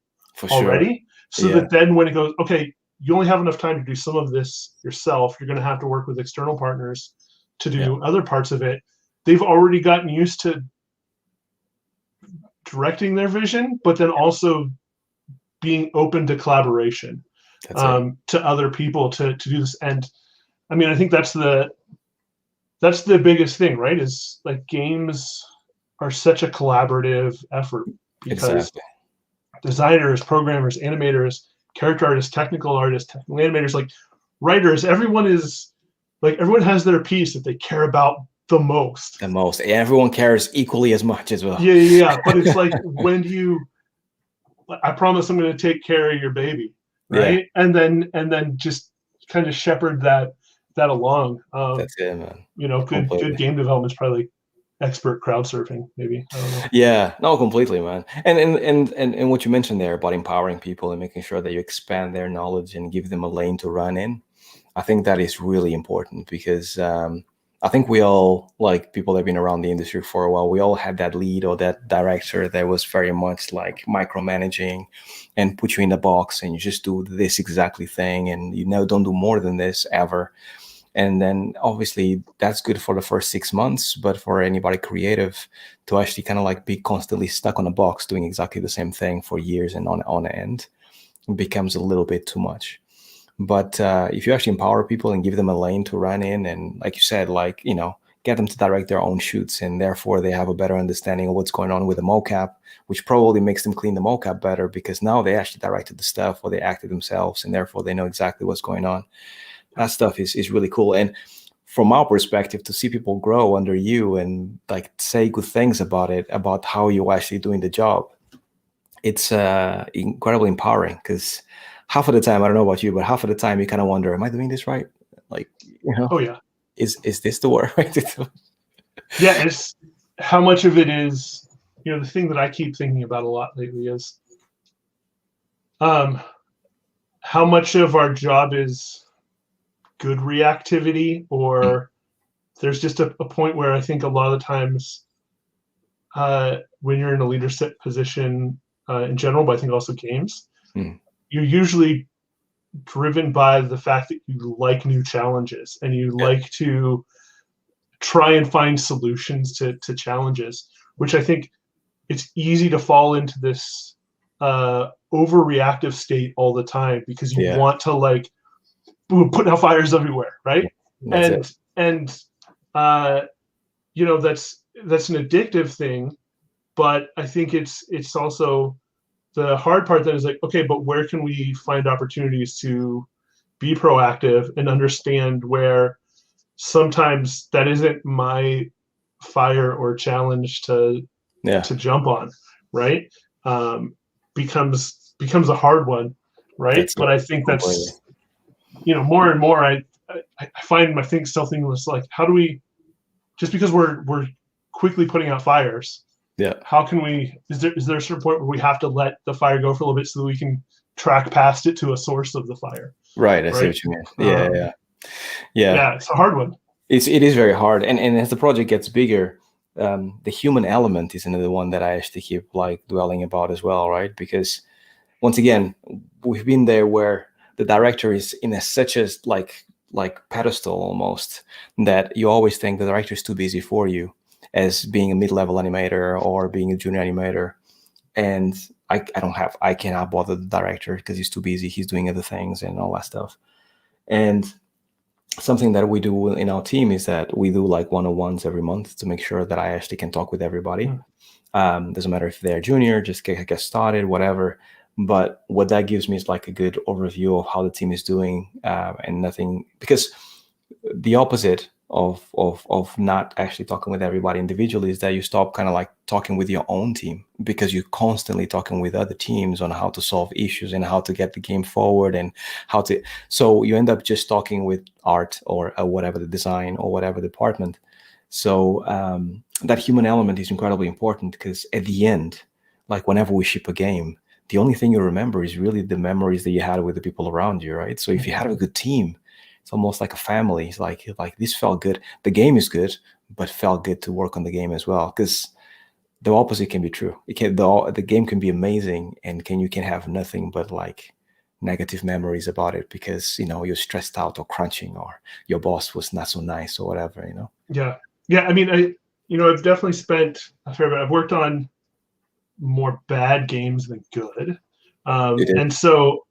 already. So that then when it goes, okay, you only have enough time to do some of this yourself, you're going to have to work with external partners to do other parts of it. They've already gotten used to directing their vision, but then also being open to collaboration to other people to do this. And I mean, I think that's the biggest thing, right? Is like, games are such a collaborative effort because designers, programmers, animators, character artists, technical animators, like writers, everyone has their piece that they care about the most. Everyone cares equally as much as well. Yeah. But it's like, when do you, I promise I'm going to take care of your baby, right? And then just kind of shepherd that along. That's it, man. Good game development is probably expert crowd surfing, maybe. I don't know. Yeah, no, completely, man. And what you mentioned there about empowering people and making sure that you expand their knowledge and give them a lane to run in, I think that is really important, because I think we all, like people that have been around the industry for a while, we all had that lead or that director that was very much like micromanaging and put you in a box and you just do this exactly thing and don't do more than this ever. And then obviously that's good for the first 6 months, but for anybody creative to actually kind of like be constantly stuck on a box doing exactly the same thing for years and on end, it becomes a little bit too much. But if you actually empower people and give them a lane to run in, and like you said, like, get them to direct their own shoots, and therefore they have a better understanding of what's going on with the mocap, which probably makes them clean the mocap better because now they actually directed the stuff or they acted themselves, and therefore they know exactly what's going on. That stuff is really cool. And from our perspective, to see people grow under you and like say good things about it, about how you're actually doing the job, it's incredibly empowering, because half of the time, I don't know about you, but half of the time you kind of wonder, am I doing this right? Like, Oh yeah. is this the word? Right? Yeah, it's how much of it is, the thing that I keep thinking about a lot lately is how much of our job is good reactivity, or there's just a point where I think a lot of the times when you're in a leadership position in general, but I think also games, you're usually driven by the fact that you like new challenges and you like to try and find solutions to challenges, which I think it's easy to fall into this overreactive state all the time because you want to like put out fires everywhere, right? That's it. And that's an addictive thing, but I think it's also the hard part that is like, okay, but where can we find opportunities to be proactive and understand where sometimes that isn't my fire or challenge to jump on, right? Becomes a hard one, right? But I think that's more and more I find something was like, how do we, just because we're quickly putting out fires, how can we, is there a certain point where we have to let the fire go for a little bit so that we can track past it to a source of the fire? Right, I see what you mean. Yeah, it's a hard one. It is very hard, and as the project gets bigger, the human element is another one that I actually keep like dwelling about as well, right? Because once again, we've been there where the director is in such a like pedestal almost, that you always think the director is too busy for you, as being a mid-level animator or being a junior animator. And I cannot bother the director because he's too busy, he's doing other things and all that stuff. And something that we do in our team is that we do like one-on-ones every month to make sure that I actually can talk with everybody. Doesn't matter if they're junior, just get started, whatever. But what that gives me is like a good overview of how the team is doing, and nothing, because the opposite of not actually talking with everybody individually is that you stop kind of like talking with your own team, because you're constantly talking with other teams on how to solve issues and how to get the game forward and how to, so you end up just talking with art or whatever the design or whatever department. So that human element is incredibly important, because at the end, like whenever we ship a game, the only thing you remember is really the memories that you had with the people around you, right? So if you had a good team, it's almost like a family. It's like this felt good. The game is good, but felt good to work on the game as well. Because the opposite can be true. The game can be amazing, and you can have nothing but like negative memories about it because you're stressed out or crunching, or your boss was not so nice or whatever. Yeah. I mean, I've definitely spent a fair bit. I've worked on more bad games than good, and so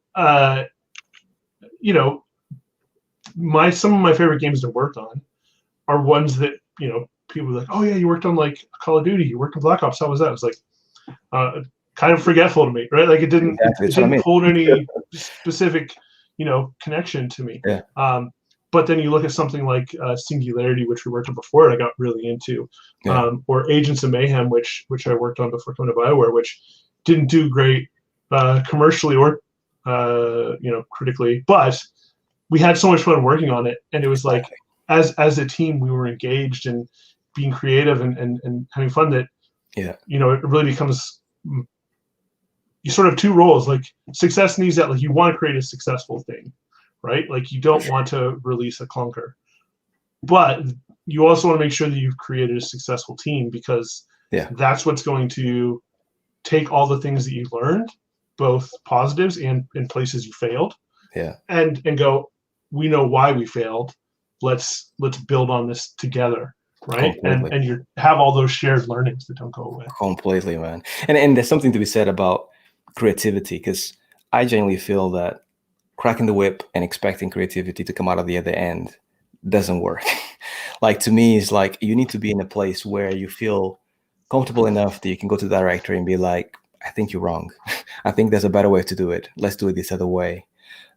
some of my favorite games to work on are ones that people are like, oh yeah, you worked on like Call of Duty, you worked on Black Ops, how was that? It was like kind of forgetful to me, right? Like it didn't hold any specific connection to me. But then you look at something like Singularity, which we worked on before, and I got really into, or Agents of Mayhem, which I worked on before coming to Bioware, which didn't do great commercially or critically, but we had so much fun working on it, and it was like as a team we were engaged and being creative and having fun that it really becomes you sort of two roles. Like success needs that, like you want to create a successful thing, right? Like you don't want to release a clunker, but you also want to make sure that you've created a successful team, because that's what's going to take all the things that you learned, both positives and in places you failed, and go, we know why we failed. Let's build on this together, right? Completely. And you have all those shared learnings that don't go away. Completely, man. And there's something to be said about creativity, because I genuinely feel that cracking the whip and expecting creativity to come out of the other end doesn't work. Like to me, it's like you need to be in a place where you feel comfortable enough that you can go to the director and be like, I think you're wrong. I think there's a better way to do it. Let's do it this other way.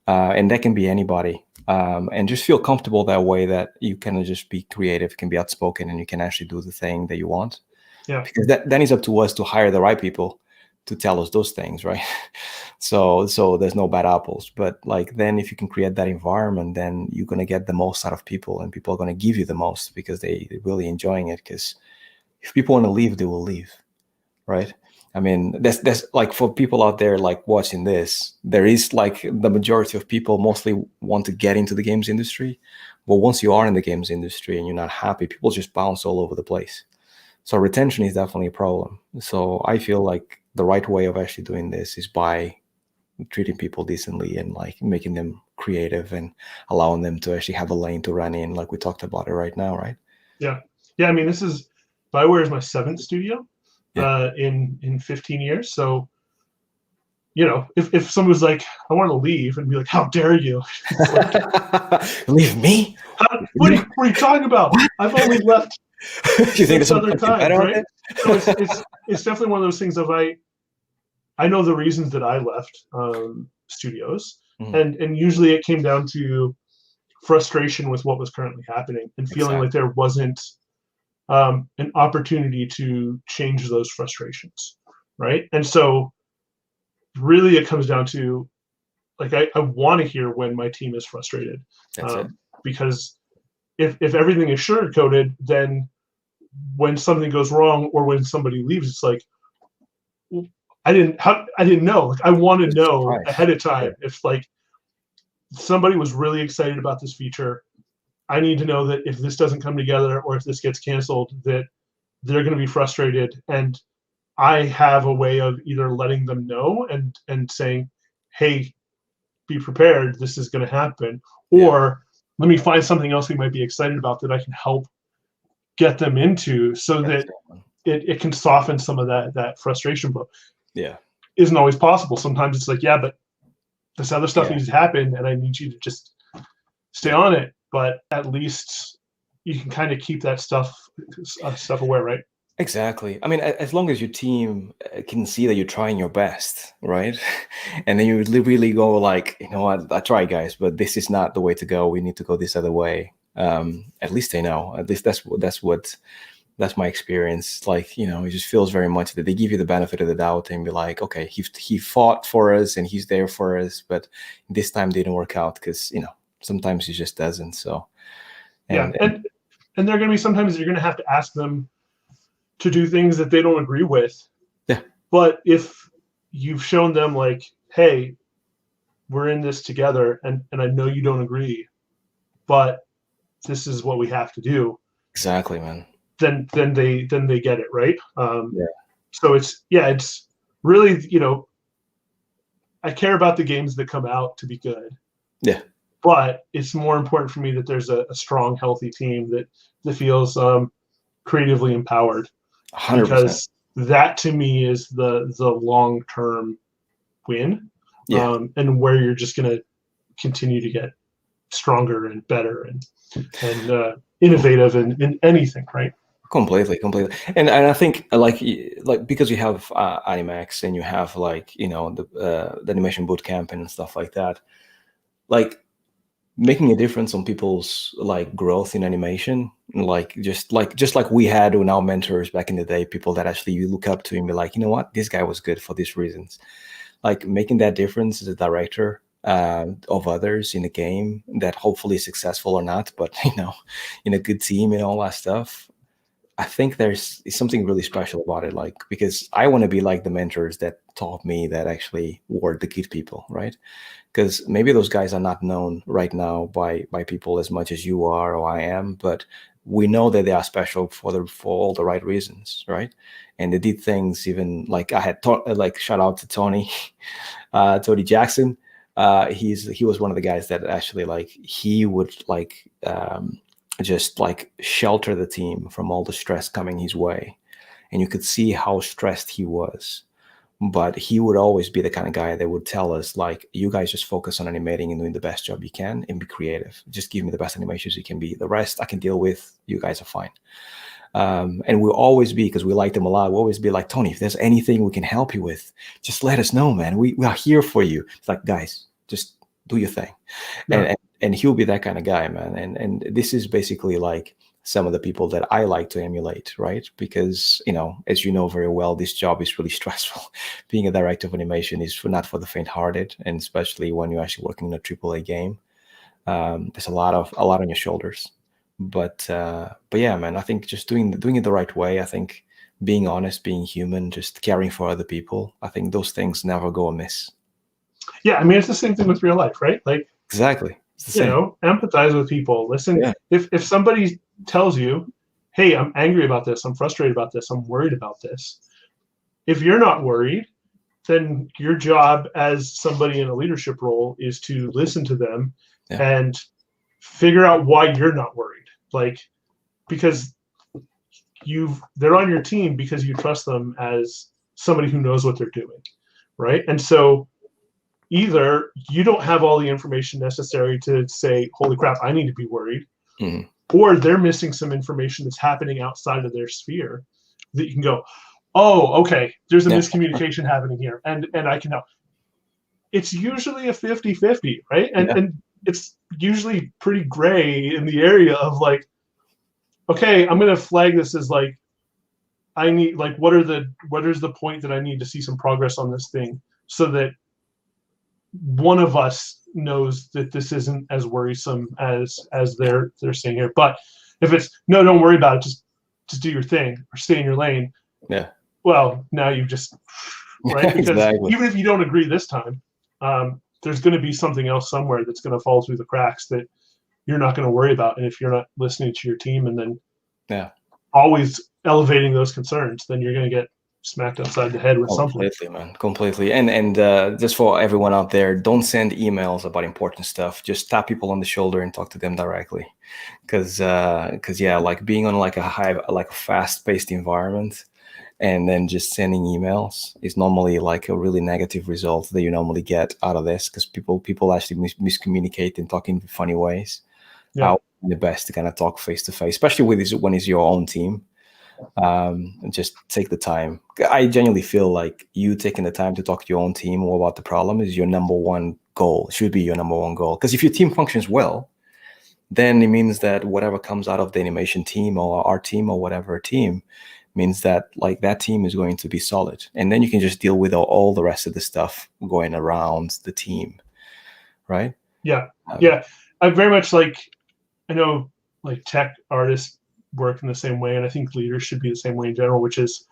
And that can be anybody. And just feel comfortable that way, that you can just be creative, can be outspoken, and you can actually do the thing that you want. Yeah. Because then it's up to us to hire the right people to tell us those things, right? So there's no bad apples. But like then if you can create that environment, then you're gonna get the most out of people, and people are gonna give you the most because they're really enjoying it. Because if people want to leave, they will leave, right? I mean, that's like for people out there like watching this, there is like the majority of people mostly want to get into the games industry. But once you are in the games industry and you're not happy, people just bounce all over the place. So retention is definitely a problem. So I feel like the right way of actually doing this is by treating people decently and like making them creative and allowing them to actually have a lane to run in, like we talked about it right now, right? Yeah. I mean, this is Bioware is my 7th studio in 15 years. So, you know, if someone was like, I want to leave, and be like, how dare you? Like, leave me? What are you talking about? I've only left you think there's other something better, right? So it's definitely one of those things of I know the reasons that I left studios, and usually it came down to frustration with what was currently happening and feeling like there wasn't an opportunity to change those frustrations, right? And so really it comes down to like I want to hear when my team is frustrated, because if everything is sugar coated, then when something goes wrong or when somebody leaves, it's like I didn't know. Like I want to know ahead of time if like somebody was really excited about this feature. I need to know that if this doesn't come together or if this gets canceled, that they're going to be frustrated, and I have a way of either letting them know and saying, hey, be prepared, this is going to happen, or let me find something else we might be excited about that I can help get them into, so that it can soften some of that frustration. But isn't always possible. Sometimes it's like, but this other stuff needs to happen, and I need you to just stay on it. But at least you can kind of keep that stuff aware, right? Exactly. I mean, as long as your team can see that you're trying your best, right? And then you really go like, you know what, I try, guys, but this is not the way to go. We need to go this other way. At least they know. At least that's my experience. Like, you know, it just feels very much that they give you the benefit of the doubt and be like, okay, he fought for us and he's there for us, but this time didn't work out because, you know, sometimes it just doesn't. So and there are going to be sometimes you're going to have to ask them to do things that they don't agree with. Yeah. But if you've shown them like, hey, we're in this together, and I know you don't agree, but this is what we have to do. Exactly, man. Then they get it, right? So it's really, you know, I care about the games that come out to be good. Yeah. But it's more important for me that there's a strong, healthy team that feels creatively empowered. 100%. Because that to me is the long-term win. And where you're just going to continue to get stronger and better and innovative in anything, right? Completely. And I think like because you have Animax and you have like, you know, the animation bootcamp and stuff like that, like making a difference on people's like growth in animation, like just like we had with our mentors back in the day, people that actually you look up to and be like, you know what, this guy was good for these reasons. Like making that difference as a director of others in a game that hopefully is successful or not, but you know, in a good team and all that stuff. I think there's something really special about it, like because I want to be like the mentors that taught me that actually were the good people, right? Because maybe those guys are not known right now by people as much as you are or I am, but we know that they are special for all the right reasons, right? And they did things even like I had like shout out to Tony, Tony Jackson. He was one of the guys that actually like he would like just like shelter the team from all the stress coming his way, and you could see how stressed he was. But he would always be the kind of guy that would tell us, like, you guys just focus on animating and doing the best job you can and be creative. Just give me the best animations you can be. The rest I can deal with. You guys are fine. And we'll always be, because we liked him a lot, we'll always be like, Tony, if there's anything we can help you with, just let us know, man. We are here for you. It's like, guys, just do your thing. Yeah. and he'll be that kind of guy, man. And this is basically like some of the people that I like to emulate, right? Because, as you know very well, this job is really stressful. Being a director of animation is not for the faint-hearted, and especially when you're actually working in a AAA game. There's a lot on your shoulders. But yeah, man, I think just doing it the right way. I think being honest, being human, just caring for other people. I think those things never go amiss. Yeah, I mean, it's the same thing with real life, right? Like, exactly. Empathize with people. Listen, if somebody tells you, hey, I'm angry about this, I'm frustrated about this, I'm worried about this. If you're not worried, then your job as somebody in a leadership role is to listen to them and figure out why you're not worried. Like, because they're on your team because you trust them as somebody who knows what they're doing, right? And so either you don't have all the information necessary to say, holy crap, I need to be worried, or they're missing some information that's happening outside of their sphere that you can go, oh, okay, there's a miscommunication happening here, and I can know. It's usually a 50-50, right? And it's usually pretty gray in the area of like, okay, I'm going to flag this as like, I need, like, what is the point that I need to see some progress on this thing so that one of us knows that this isn't as worrisome as they're saying here. But if it's no, don't worry about it, just do your thing or stay in your lane. Yeah. Well, now you just right, because even if you don't agree this time, there's going to be something else somewhere that's going to fall through the cracks that you're not going to worry about. And if you're not listening to your team and then always elevating those concerns, then you're going to get smacked upside the head with something. Completely. And just for everyone out there, don't send emails about important stuff. Just tap people on the shoulder and talk to them directly. Because like being on like a fast-paced environment and then just sending emails is normally like a really negative result that you normally get out of this, because people actually miscommunicate and talk in funny ways. The best to kind of talk face to face, especially when it's your own team. And just take the time. I genuinely feel like you taking the time to talk to your own team more about the problem is your number one goal. It should be your number one goal. Because if your team functions well, then it means that whatever comes out of the animation team or our team or whatever team means that like that team is going to be solid. And then you can just deal with all the rest of the stuff going around the team. Right? Yeah. I very much I know like tech artists work in the same way, and I think leaders should be the same way in general, which is,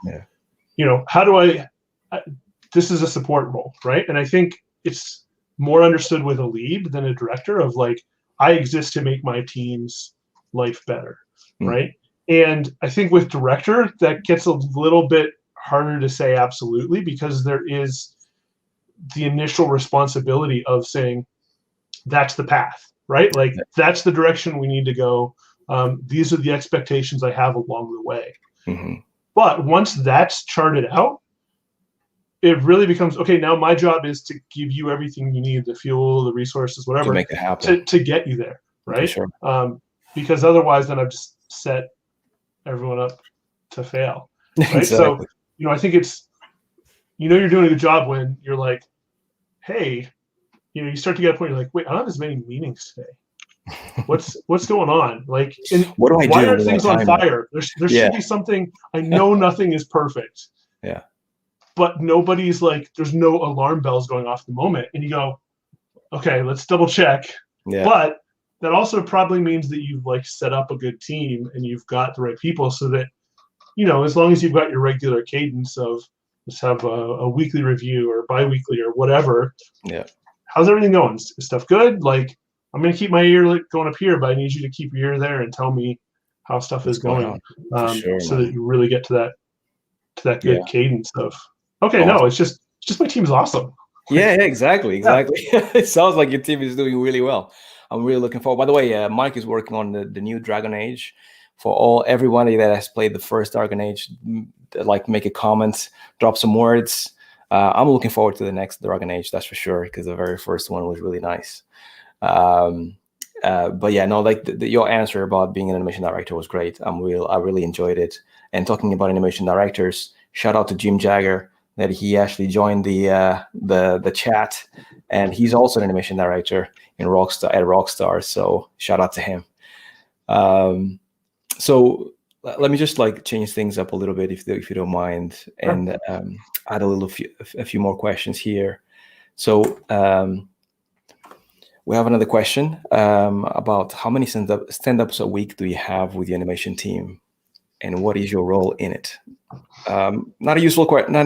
how do this is a support role, right? And I think it's more understood with a lead than a director of like, I exist to make my team's life better, right? And I think with director, that gets a little bit harder to say absolutely, because there is the initial responsibility of saying, that's the path, right? Like, that's the direction we need to go. These are the expectations I have along the way. But once that's charted out, it really becomes, okay, now my job is to give you everything you need, the fuel, the resources, whatever, to make it happen, to get you there, right? Sure. Because otherwise then I've just set everyone up to fail, right? Exactly. So, I think it's, you're doing a good job when you're like, hey, you start to get a point, you're like, wait, I don't have as many meetings today. What's going on? Like, what do I do? Why are things on fire? There should be something. I know nothing is perfect. Yeah. But nobody's like, there's no alarm bells going off at the moment. And you go, okay, let's double check. Yeah. But that also probably means that you've like set up a good team and you've got the right people, so that, as long as you've got your regular cadence of let's have a weekly review or bi-weekly or whatever. Yeah. How's everything going? Is stuff good? Like, I'm going to keep my ear going up here, but I need you to keep your ear there and tell me how stuff is going, so that you really get to that good cadence of, okay, no, it's just my team's awesome. Yeah, exactly. It sounds like your team is doing really well. I'm really looking forward. By the way, Mike is working on the new Dragon Age. For everybody that has played the first Dragon Age, like, make a comment, drop some words. I'm looking forward to the next Dragon Age, that's for sure, because the very first one was really nice. But yeah, no, like your answer about being an animation director was great. I really enjoyed it. And talking about animation directors, shout out to Jim Jagger, that he actually joined the chat, and he's also an animation director. at Rockstar. So shout out to him. So let me just like change things up a little bit, if you don't mind, and add a few more questions here. So we have another question about how many stand-ups a week do you have with the animation team, and what is your role in it? Not a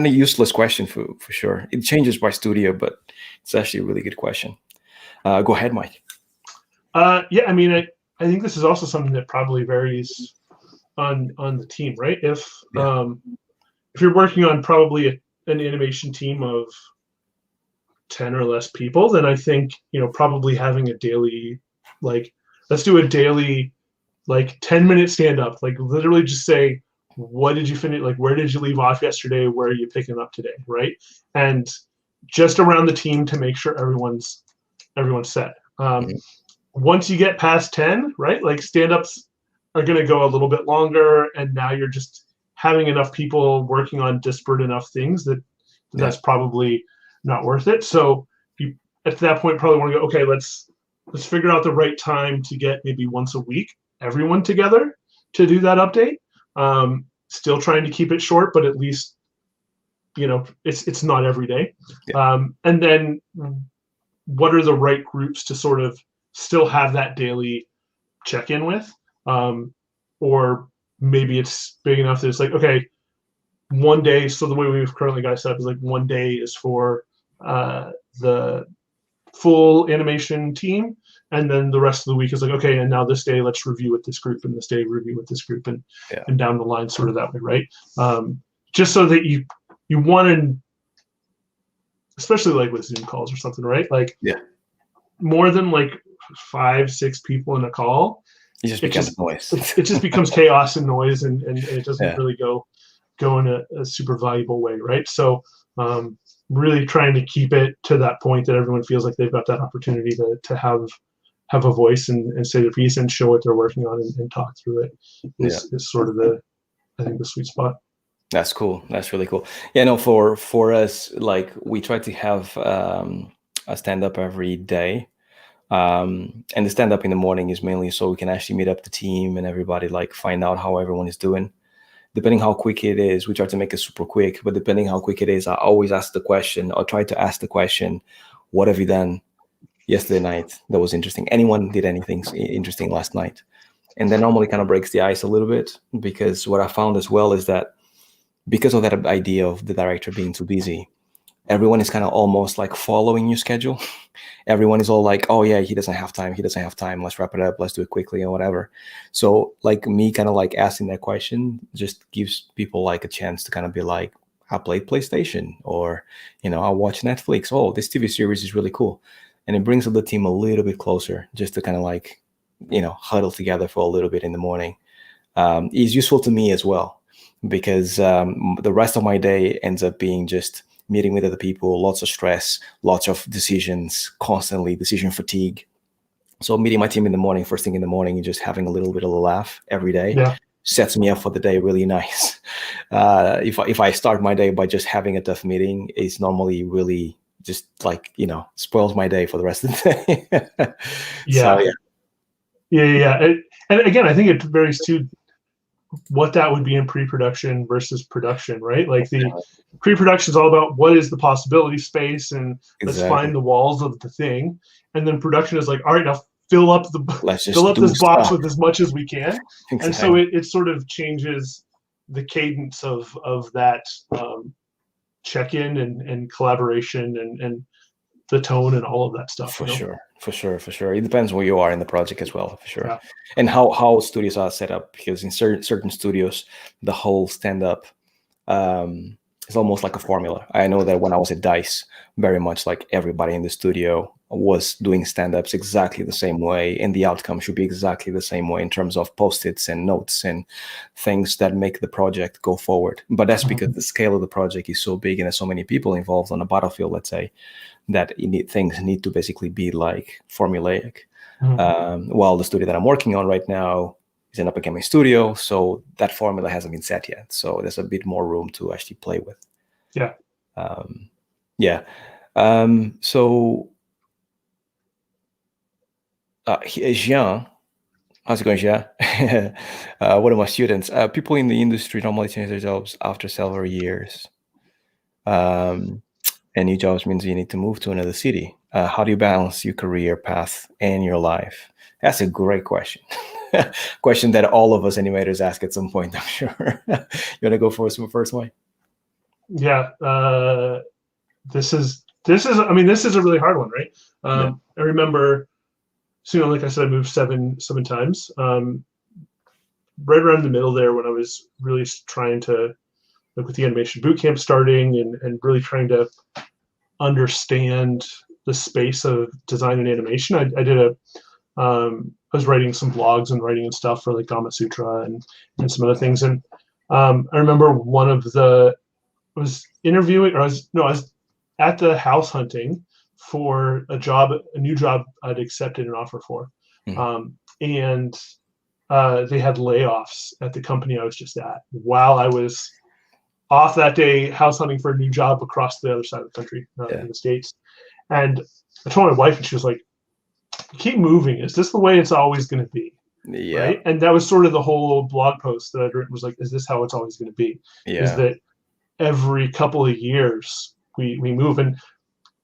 useless question for sure. It changes by studio, but it's actually a really good question. Go ahead, Mike. Yeah, I mean, I think this is also something that probably varies on the team, right? If you're working on probably an animation team of 10 or less people, then I think, probably having a daily, like, let's do a daily, like 10-minute stand up, like literally just say, what did you finish? Like, where did you leave off yesterday? Where are you picking up today? Right. And just around the team to make sure everyone's set. Once you get past 10, right, like stand-ups are going to go a little bit longer, and now you're just having enough people working on disparate enough things that's probably not worth it. So you, at that point, probably want to go, okay, let's figure out the right time to get maybe once a week everyone together to do that update. Still trying to keep it short, but at least it's not every day. And then what are the right groups to sort of still have that daily check-in with? Or maybe it's big enough that it's like, okay, one day. So the way we've currently got it set up is like one day is for the full animation team, and then the rest of the week is like, okay, and now this day let's review with this group, and this day review with this group, and down the line, sort of that way, right? Just so that you want to, especially like with Zoom calls or something, right? Like more than like 5-6 people in a call, it just becomes noise. It just becomes chaos and noise, and it doesn't really go in a super valuable way, right? So really trying to keep it to that point that everyone feels like they've got that opportunity to have a voice and say their piece and show what they're working on and talk through it is sort of I think the sweet spot. That's cool. That's really cool. Yeah, no, for us, like we try to have a stand-up every day. And the stand-up in the morning is mainly so we can actually meet up the team and everybody, like find out how everyone is doing. Depending how quick it is, we try to make it super quick, but depending how quick it is, I always ask the question, or try to ask the question, what have you done yesterday night that was interesting? Anyone did anything interesting last night? And that normally kind of breaks the ice a little bit, because what I found as well is that because of that idea of the director being too busy, everyone is kind of almost like following your schedule. Everyone is all like, oh yeah, he doesn't have time. Let's wrap it up. Let's do it quickly or whatever. So like me kind of like asking that question just gives people like a chance to kind of be like, I played PlayStation, or, I watch Netflix. Oh, this TV series is really cool. And it brings the team a little bit closer, just to kind of like, huddle together for a little bit in the morning. It's useful to me as well, because the rest of my day ends up being just meeting with other people, lots of stress, lots of decisions, constantly decision fatigue. So meeting my team in the morning, first thing in the morning, and just having a little bit of a laugh every day sets me up for the day really nice. If I start my day by just having a tough meeting, it's normally really just like, spoils my day for the rest of the day. And again, I think it varies too what that would be in pre-production versus production, right? Like the pre-production is all about what is the possibility space, and let's find the walls of the thing. And then production is like, all right, now fill up this box with as much as we can. And so it sort of changes the cadence of that check-in and collaboration and the tone and all of that stuff. For sure. It depends where you are in the project as well, for sure. And how studios are set up, because in certain studios, the whole stand-up is almost like a formula. I know that when I was at DICE, very much like everybody in the studio was doing stand-ups exactly the same way, and the outcome should be exactly the same way in terms of post-its and notes and things that make the project go forward. But that's because the scale of the project is so big and there's so many people involved on a battlefield, let's say, that things need to basically be like formulaic. While the studio that I'm working on right now is an up-and-coming studio, so that formula hasn't been set yet. So there's a bit more room to actually play with. So Jean, how's it going, Jean? One of my students. People in the industry normally change their jobs after several years. Um, and new jobs means you need to move to another city. How do you balance your career path and your life? That's a great question. Question that all of us animators ask at some point, I'm sure. You want to go first, Mike? Yeah, this is I mean, this is a really hard one, right? Yeah. I remember, so like I said, I moved seven times. Right around the middle there, when I was really trying to, like, with the animation bootcamp starting, and really trying to understand the space of design and animation. I did I was writing some blogs and writing and stuff for like Gama Sutra and some other things. And I remember one of the, I was interviewing, or I was at the house hunting for a new job I'd accepted an offer for. Mhm. And they had layoffs at the company I was just at while I was off that day house hunting for a new job across the other side of the country, in the States. And I told my wife, and she was like, "You keep moving. Is this the way it's always going to be?" Yeah. Right. And that was sort of the whole blog post that I'd written, was like, "Is this how it's always going to be?" Is Yeah. that every couple of years we move. And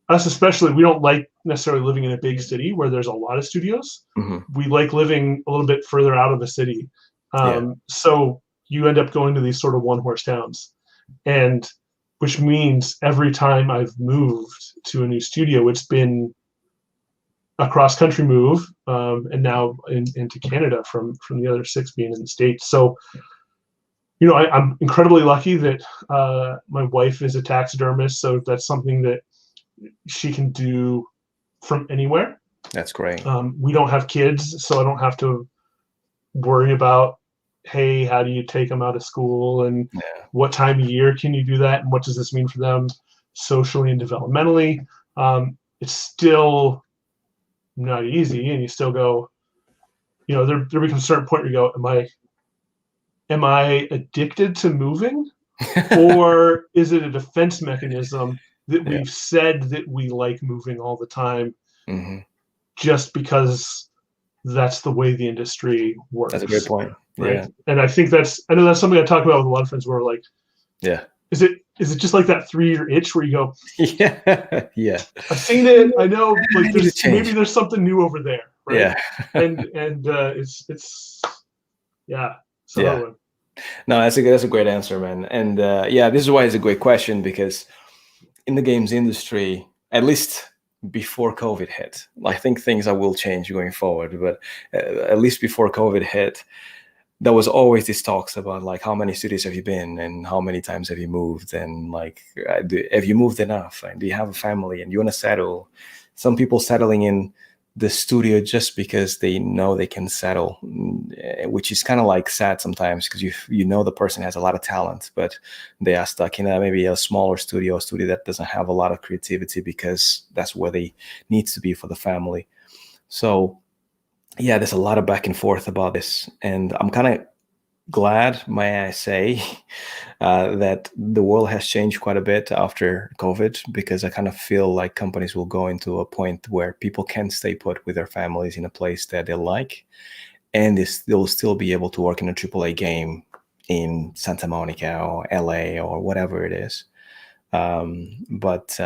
us especially, we don't like necessarily living in a big city where there's a lot of studios. Hmm. We like living a little bit further out of the city. Yeah. So you end up going to these sort of one-horse towns. And which means every time I've moved to a new studio, it's been a cross-country move, and now into Canada from the other six being in the States. So, I'm incredibly lucky that my wife is a taxidermist, so that's something that she can do from anywhere. That's great. We don't have kids, so I don't have to worry about, hey, how do you take them out of school, and Yeah. what time of year can you do that, and what does this mean for them socially and developmentally. It's still not easy, and you still go, there becomes a certain point where you go, am I addicted to moving, or is it a defense mechanism that Yeah. we've said that we like moving all the time, Hmm. just because that's the way the industry works? That's a great point. Right. Yeah. And I know that's something I talk about with a lot of friends, where we're like, Yeah. is it just like that 3-year itch where you go, Yeah. Yeah. I've seen it, I know, I like, need to change. maybe there's something new over there, right? Yeah. And it's yeah, it's a hard Yeah. one. No, that's a great answer, man. And yeah, this is why it's a great question, because in the games industry, at least before COVID hit, I think things will change going forward. But at least before COVID hit, there was always these talks about like, how many cities have you been, and how many times have you moved, and like, have you moved enough, and do you have a family, and you want to settle. Some people settling in the studio just because they know they can settle, which is kind of like sad sometimes, because you know the person has a lot of talent, but they are stuck in maybe a smaller studio, a studio that doesn't have a lot of creativity, because that's where they need to be for the family. So yeah, there's a lot of back and forth about this, and I'm kind of glad, may I say, that the world has changed quite a bit after COVID, because I kind of feel like companies will go into a point where people can stay put with their families in a place that they like, and they'll still be able to work in a AAA game in Santa Monica or LA or whatever it is. But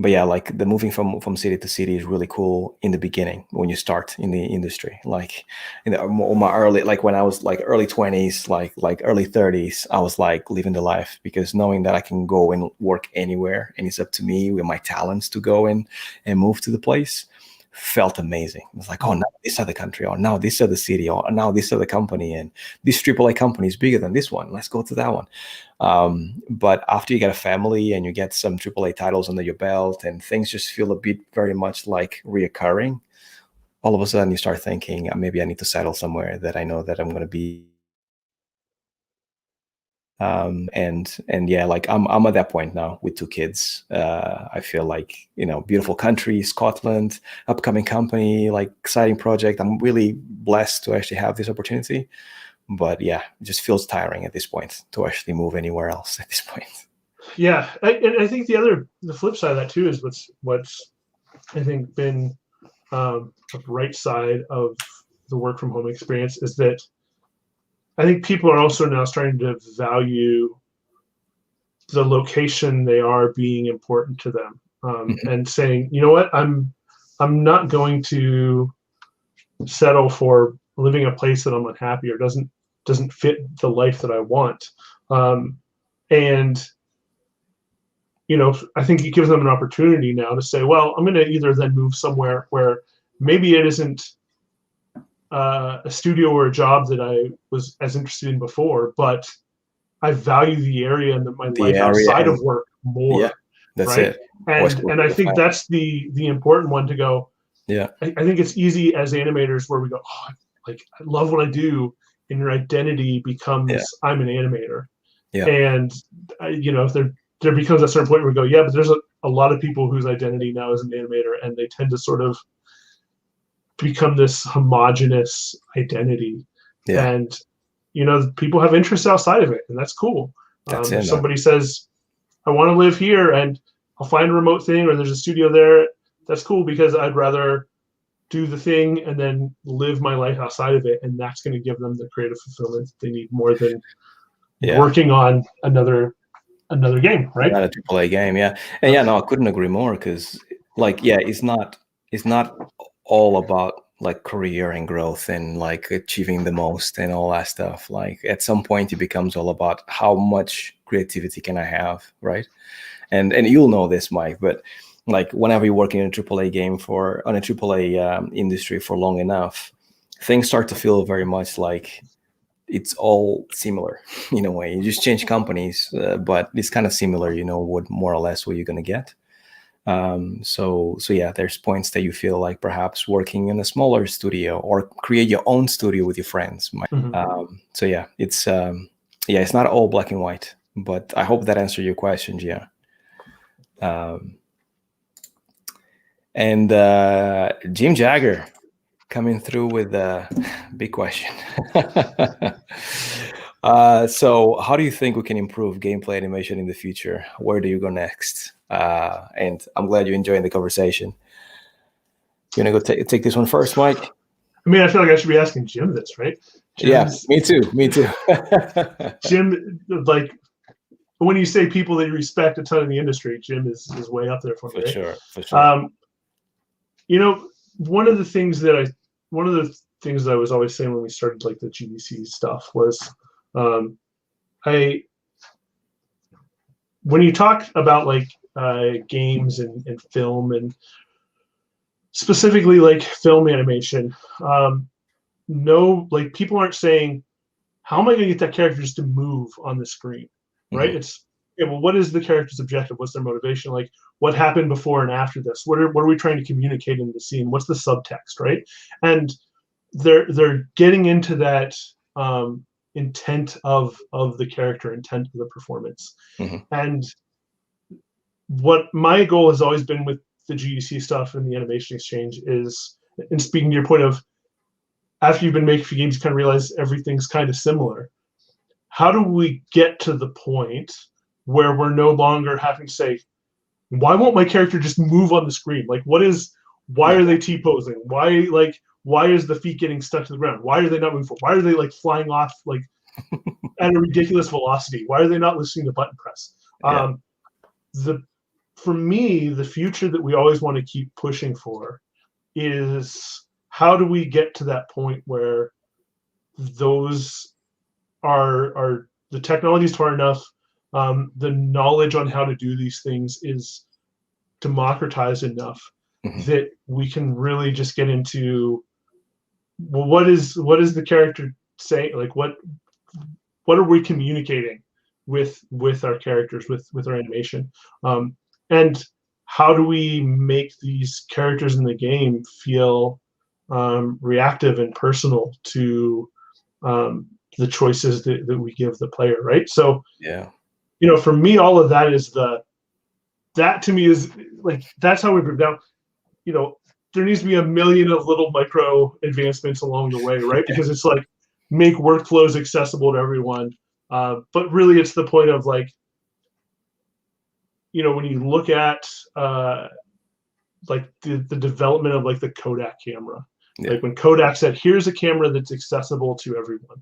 yeah, like the moving from city to city is really cool in the beginning when you start in the industry. Like in my early, like when I was like early 20s, like early 30s, I was like living the life, because knowing that I can go and work anywhere, and it's up to me with my talents to go in and move to the place, felt amazing. It was like, oh, now this other country, or now this other city, or now this other company, and this AAA company is bigger than this one. Let's go to that one. But after you get a family and you get some AAA titles under your belt, and things just feel a bit very much like reoccurring, all of a sudden you start thinking, maybe I need to settle somewhere that I know that I'm going to be. And yeah, like I'm at that point now with 2 kids. I feel like, beautiful country, Scotland, upcoming company, like exciting project. I'm really blessed to actually have this opportunity. But yeah, it just feels tiring at this point to actually move anywhere else at this point. Yeah, and I think the flip side of that too is what's I think been a bright side of the work from home experience is that I think people are also now starting to value the location they are being important to them, and saying, you know what, I'm not going to settle for living a place that I'm unhappy or doesn't fit the life that I want. And I think it gives them an opportunity now to say, well, I'm going to either then move somewhere where maybe it isn't a studio or a job that I was as interested in before, but I value the area and my life outside of work more. Yeah, that's right? it. And I think that's the important one to go. Yeah. I think it's easy as animators where we go, oh, like, I love what I do, and your identity becomes I'm an animator. Yeah. And there becomes a certain point where we go, yeah, but there's a lot of people whose identity now is an animator, and they tend to sort of become this homogenous identity. Yeah. And people have interests outside of it, and that's cool. If somebody says, I want to live here and I'll find a remote thing, or there's a studio there, that's cool, because I'd rather do the thing and then live my life outside of it, and that's going to give them the creative fulfillment that they need more than working on another game, right? Not a AAA game, yeah. And no, I couldn't agree more, because it's not all about like career and growth and like achieving the most and all that stuff. Like at some point it becomes all about how much creativity can I have, right? And you'll know this, Mike, but like whenever you're working in a AAA game on a AAA industry for long enough, things start to feel very much like it's all similar in a way. You just change companies, but it's kind of similar, what more or less what you're going to get. So yeah, there's points that you feel like perhaps working in a smaller studio or create your own studio with your friends. So yeah, it's not all black and white, but I hope that answered your question, Gia. And Jim Jagger coming through with a big question. So how do you think we can improve gameplay animation in the future? Where do you go next? And I'm glad you're enjoying the conversation. You want to go take this one first, Mike? I mean, I feel like I should be asking Jim this, right? Jim's, yeah, me too. Jim, like, when you say people that you respect a ton in the industry, Jim is way up there for me. For sure. One of the things that I was always saying when we started like the GDC stuff was, when you talk about like games and film, and specifically like film animation, like people aren't saying, how am I going to get that character just to move on the screen, right? Mm-hmm. It's, well, what is the character's objective? What's their motivation? Like, what happened before and after this? What are we trying to communicate in the scene? What's the subtext, right? And they're getting into that intent of the character, intent of the performance. Mm-hmm. And what my goal has always been with the GDC stuff and the Animation Exchange is, and speaking to your point of, after you've been making a few games, you kind of realize everything's kind of similar. How do we get to the point where we're no longer having to say, why won't my character just move on the screen? Like, why are they T-posing? Why is the feet getting stuck to the ground? Why are they not moving forward? Why are they like flying off like at a ridiculous velocity? Why are they not listening to button press? Yeah. For me, the future that we always want to keep pushing for is, how do we get to that point where those are the technology is far enough, the knowledge on how to do these things is democratized enough, mm-hmm. that we can really just get into, well, what is the character saying? Like, what are we communicating with our characters, with our animation, and how do we make these characters in the game feel reactive and personal to the choices that we give the player, right? So yeah, for me, all of that is that to me is like, that's how we break down. There needs to be a million of little micro advancements along the way, right? Because it's like, make workflows accessible to everyone, but really it's the point of like, when you look at like the development of like the Kodak camera. Yeah. Like when Kodak said, here's a camera that's accessible to everyone,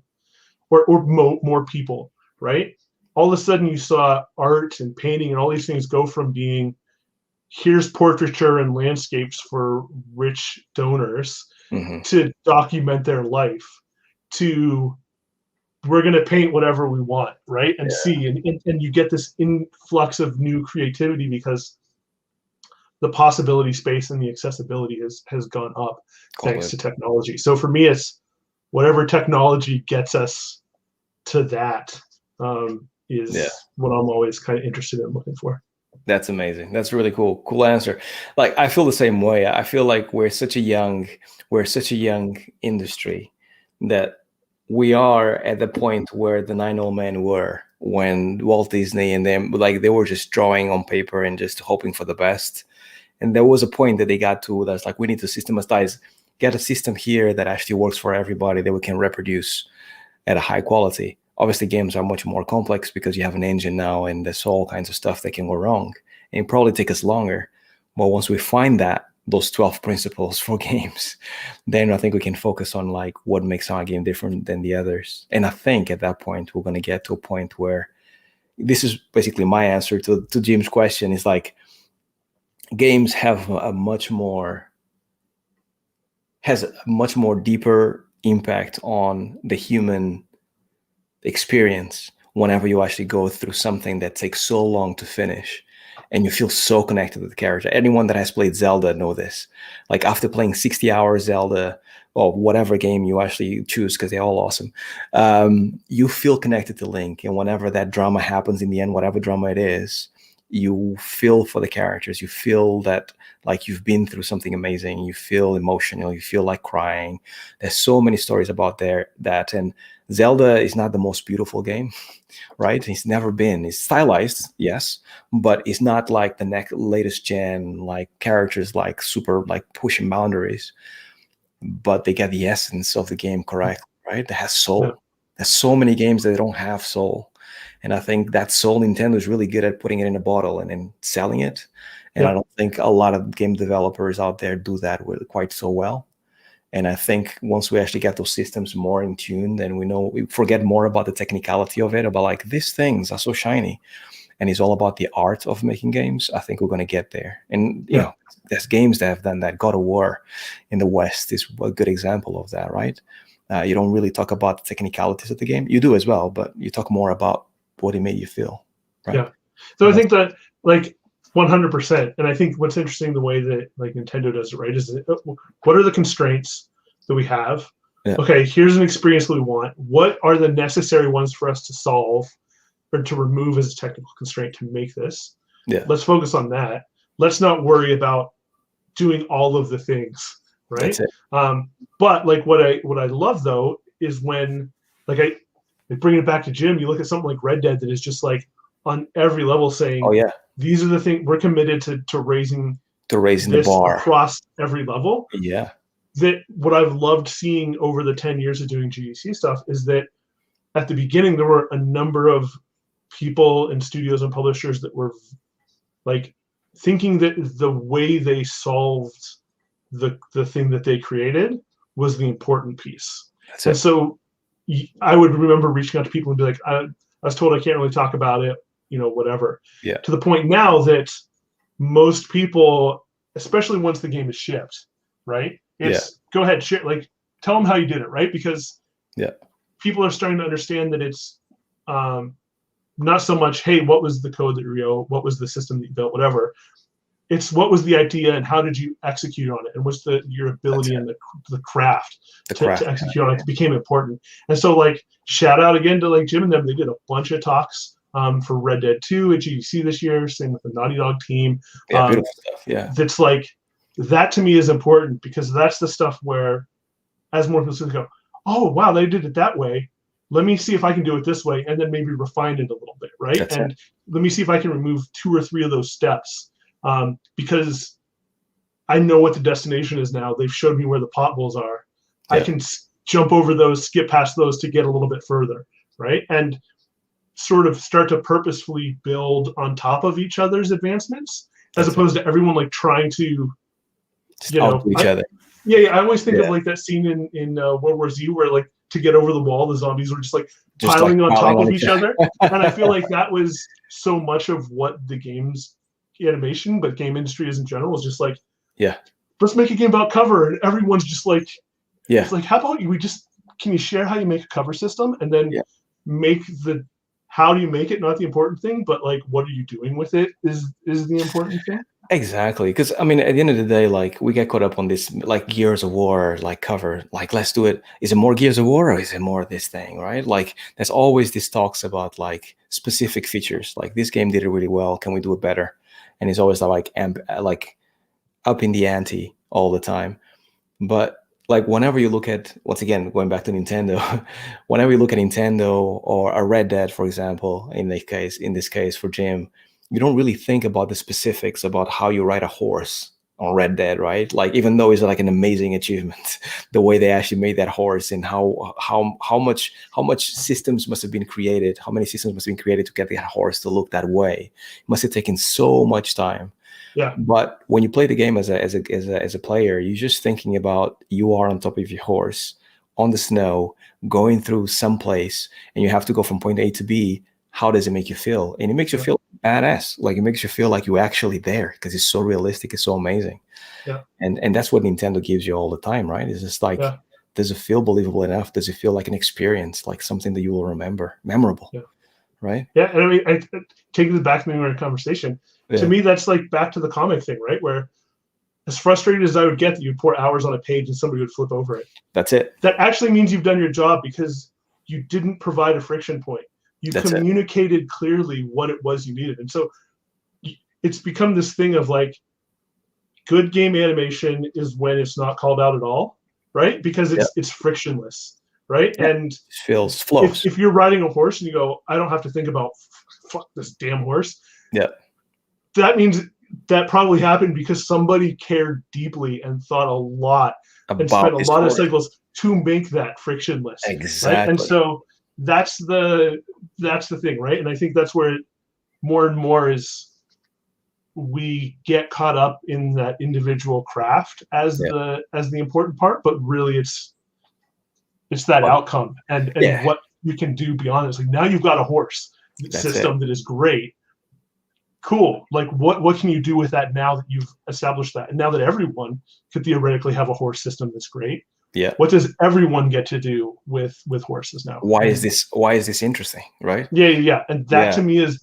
or more people, right? All of a sudden you saw art and painting and all these things go from being, here's portraiture and landscapes for rich donors, to document their life, to we're going to paint whatever we want, right? And see, and you get this influx of new creativity because the possibility space and the accessibility has gone up thanks to technology. So for me, it's whatever technology gets us to that is what I'm always kind of interested in looking for. That's amazing. That's really cool. Cool answer. Like, I feel the same way. I feel like we're such a young industry that we are at the point where the 9 old men were when Walt Disney and them, like, they were just drawing on paper and just hoping for the best. And there was a point that they got to that's like, we need to systematize, get a system here that actually works for everybody that we can reproduce at a high quality. Obviously, games are much more complex because you have an engine now and there's all kinds of stuff that can go wrong. And it probably take us longer. But once we find those 12 principles for games, then I think we can focus on like what makes our game different than the others. And I think at that point, we're going to get to a point where this is basically my answer to Jim's question, is like, games have a much more deeper impact on the human experience whenever you actually go through something that takes so long to finish and you feel so connected with the character. Anyone that has played Zelda know this. Like, after playing 60 hours Zelda or whatever game you actually choose, because they're all awesome, you feel connected to Link. And whenever that drama happens in the end, whatever drama it is, you feel for the characters. You feel that like you've been through something amazing. You feel emotional. You feel like crying. There's so many stories about that. And Zelda is not the most beautiful game, right? It's never been. It's stylized, yes, but it's not like the latest gen, like characters like super like pushing boundaries. But they get the essence of the game correct, right? It has soul. Yeah. There's so many games that don't have soul. And I think that soul, Nintendo is really good at putting it in a bottle and then selling it. And I don't think a lot of game developers out there do that quite so well. And I think once we actually get those systems more in tune, then we forget more about the technicality of it, about like, these things are so shiny. And it's all about the art of making games. I think we're going to get there. And, you know, there's games that have done that. God of War in the West is a good example of that, right? You don't really talk about the technicalities of the game. You do as well, but you talk more about what it made you feel, right? Yeah. So I think that, like, 100%. And I think what's interesting, the way that like Nintendo does it, right, is what are the constraints that we have? Yeah. Okay, here's an experience that we want. What are the necessary ones for us to solve or to remove as a technical constraint to make this? Yeah. Let's focus on that. Let's not worry about doing all of the things, right? That's it. But like what I love though is when like bringing it back to Jim, you look at something like Red Dead that is just like on every level saying, oh yeah, these are the things we're committed to raising the bar across every level. Yeah. That what I've loved seeing over the 10 years of doing GDC stuff is that at the beginning there were a number of people and studios and publishers that were like thinking that the way they solved the thing that they created was the important piece. And so I would remember reaching out to people and be like, I was told I can't really talk about it, you know, whatever. Yeah. To the point now that most people, especially once the game is shipped, right? It's go ahead, share, like tell them how you did it, right? Because people are starting to understand that it's not so much, hey, what was the code that you wrote, what was the system that you built, whatever. It's what was the idea and how did you execute on it, and what's your ability and the craft to execute on it became important. And so like shout out again to like Jim and them. They did a bunch of talks for Red Dead 2 at GDC this year. Same with the Naughty Dog team. Beautiful stuff. Yeah, that's like that to me is important because that's the stuff where as more people go, oh wow, they did it that way. Let me see if I can do it this way, and then maybe refine it a little bit, right? And let me see if I can remove 2 or 3 of those steps. Because I know what the destination is now. They've showed me where the potholes are. I can jump over those, skip past those to get a little bit further, right? And sort of start to purposefully build on top of each other's advancements, as opposed to everyone like trying to Just outdo each other. I always think of like that scene in World War Z where like to get over the wall, the zombies were just like piling on top of each other. And I feel like that was so much of what the game's animation, but game industry is in general, is just like, let's make a game about cover, and everyone's just like, it's like, how about can you share how you make a cover system, and then make the how do you make it not the important thing, but like what are you doing with it is the important thing. Exactly, because I mean, at the end of the day, like we get caught up on this, like Gears of War, like cover, like let's do it. Is it more Gears of War or is it more this thing, right? Like there's always these talks about like specific features. Like this game did it really well. Can we do it better? And it's always like up in the ante all the time. But like whenever you look at, once again, going back to Nintendo, whenever you look at Nintendo or a Red Dead, for example, in this case for Jim, you don't really think about the specifics about how you ride a horse on Red Dead, right? Like even though it's like an amazing achievement, the way they actually made that horse and how much systems must have been created, how many systems must have been created to get that horse to look that way. It must have taken so much time. Yeah. But when you play the game as a player, you're just thinking about you are on top of your horse on the snow, going through some place, and you have to go from point A to B. How does it make you feel? And it makes you feel badass. Like it makes you feel like you're actually there because it's so realistic. It's so amazing. Yeah. And that's what Nintendo gives you all the time, right? It's just like, does it feel believable enough? Does it feel like an experience, like something that you will remember, memorable? Yeah. Right? Yeah. And I mean, I taking this back to me in a conversation. To me, that's like back to the comic thing, right? Where as frustrated as I would get that you'd pour hours on a page and somebody would flip over it. That's it. That actually means you've done your job because you didn't provide a friction point. You communicated clearly what it was you needed. And so it's become this thing of like, good game animation is when it's not called out at all, right? Because it's frictionless, right? And it flows. If you're riding a horse and you go, I don't have to think about fuck this damn horse. Yeah. That means that probably happened because somebody cared deeply and thought a lot and spent a lot of cycles to make that frictionless. Exactly. Right? And so that's the thing, right? And I think that's where more and more is we get caught up in that individual craft as the important part, but really it's that outcome and what you can do beyond it. It's like now you've got a horse system that is great. Cool. Like what can you do with that now that you've established that? And now that everyone could theoretically have a horse system that's great. Yeah. What does everyone get to do with horses now? Why is this interesting, right? Yeah. And that to me is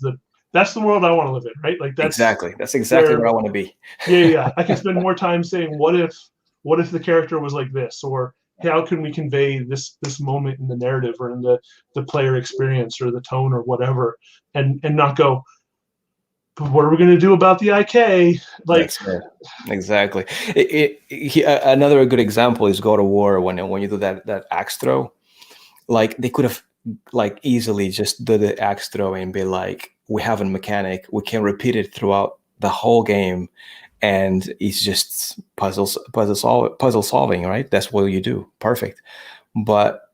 that's the world I want to live in, right? Like that's exactly where I want to be. Yeah. I can spend more time saying, what if the character was like this, or how can we convey this moment in the narrative or in the player experience or the tone or whatever, and not go, but what are we going to do about the IK? Like exactly. Another good example is God of War when you do that axe throw. Like they could have like easily just do the axe throw and be like, we have a mechanic, we can repeat it throughout the whole game, and it's just puzzle solving, right? That's what you do. Perfect. But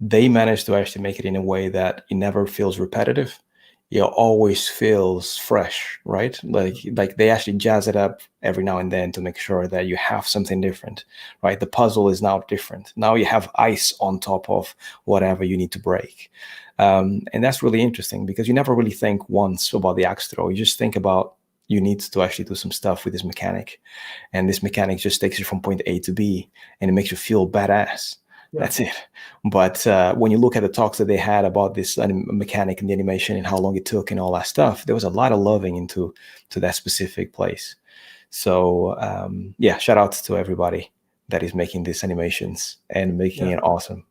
they managed to actually make it in a way that it never feels repetitive. It always feels fresh, right? Like they actually jazz it up every now and then to make sure that you have something different, right? The puzzle is now different. Now you have ice on top of whatever you need to break. And that's really interesting because you never really think once about the axe throw. You just think about you need to actually do some stuff with this mechanic. And this mechanic just takes you from point A to B and it makes you feel badass. Yeah. That's it. But when you look at the talks that they had about this mechanic and the animation and how long it took and all that stuff, there was a lot of loving into that specific place. So shout out to everybody that is making these animations and making it awesome.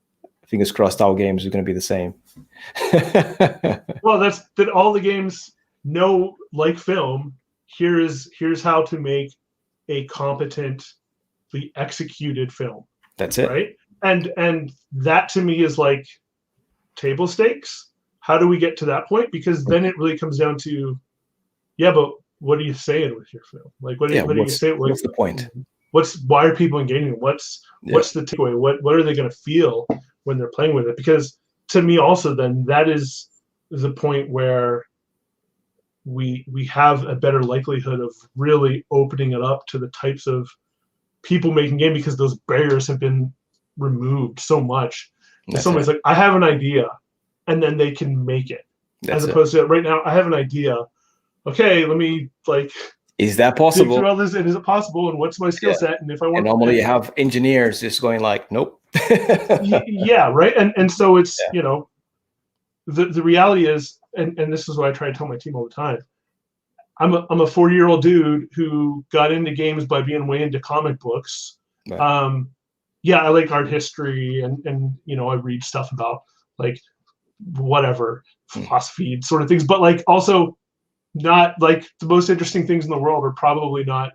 Fingers crossed our games are going to be the same. Well, that's that all the games know, like film, here's how to make a competently executed film. That's it. Right? And that to me is like table stakes. How do we get to that point? Because then it really comes down to, but what are you saying with your film? Like, what are you saying? What's the point? Why are people engaging? What's the takeaway? What are they going to feel when they're playing with it? Because to me also then that is the point where we have a better likelihood of really opening it up to the types of people making game because those barriers have been removed so much. If somebody's it. like, I have an idea, and then they can make it. That's as opposed to right now, I have an idea. Okay, let me like is that dig possible? through all this, and is it possible? And what's my skill set? And if I want, And normally you have engineers just going like, nope. yeah, right. And so it's the reality is, and this is what I try to tell my team all the time. I'm a 40-year-old dude who got into games by being way into comic books. Right. Yeah, I like art history, and I read stuff about like whatever philosophy sort of things, but like also not like the most interesting things in the world are probably not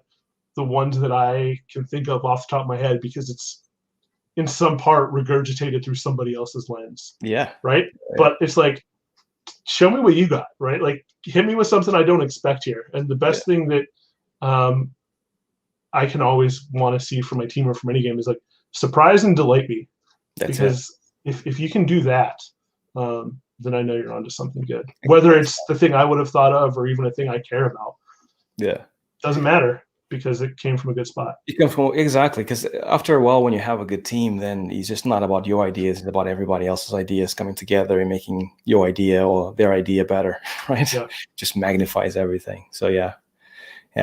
the ones that I can think of off the top of my head because it's in some part regurgitated through somebody else's lens. Yeah. Right. But it's like, show me what you got, right? Like hit me with something I don't expect here. And the best thing that I can always want to see from my team or from any game is like surprise and delight me. Because if you can do that, then I know you're onto something good. Whether it's the thing I would have thought of or even a thing I care about. Yeah. Doesn't matter because it came from a good spot. It comes from exactly because after a while, when you have a good team, then it's just not about your ideas; it's about everybody else's ideas coming together and making your idea or their idea better, right? Yeah. Just magnifies everything. So yeah.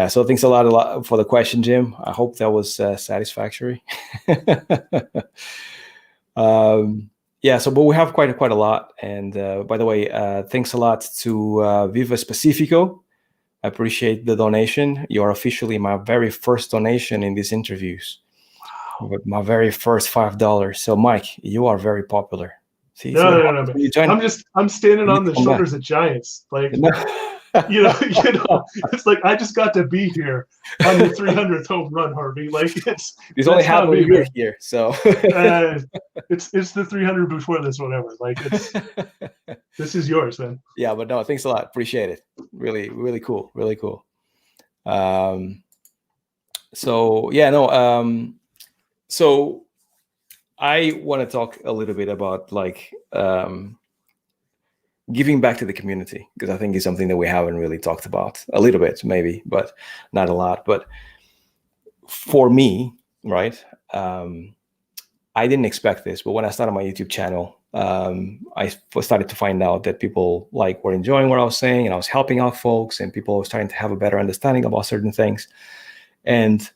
So thanks a lot for the question, Jim. I hope that was satisfactory. But we have quite a lot. And by the way, thanks a lot to Viva Specifico. I appreciate the donation. You are officially my very first donation in these interviews. Wow. My very first $5. So Mike, you are very popular. See, no. I'm standing on the shoulders of giants. Like it's like I just got to be here on your 300th home run, Harvey. Like it's only happened you're here, so it's the 300 before this, whatever. Like this is yours, man. Yeah, but no, thanks a lot. Appreciate it. Really, really cool. Really cool. So I want to talk a little bit about like giving back to the community, because I think it's something that we haven't really talked about. A little bit maybe, but not a lot. But for me, right, I didn't expect this, but when I started my YouTube channel, I started to find out that people like were enjoying what I was saying, and I was helping out folks, and people were starting to have a better understanding about certain things. And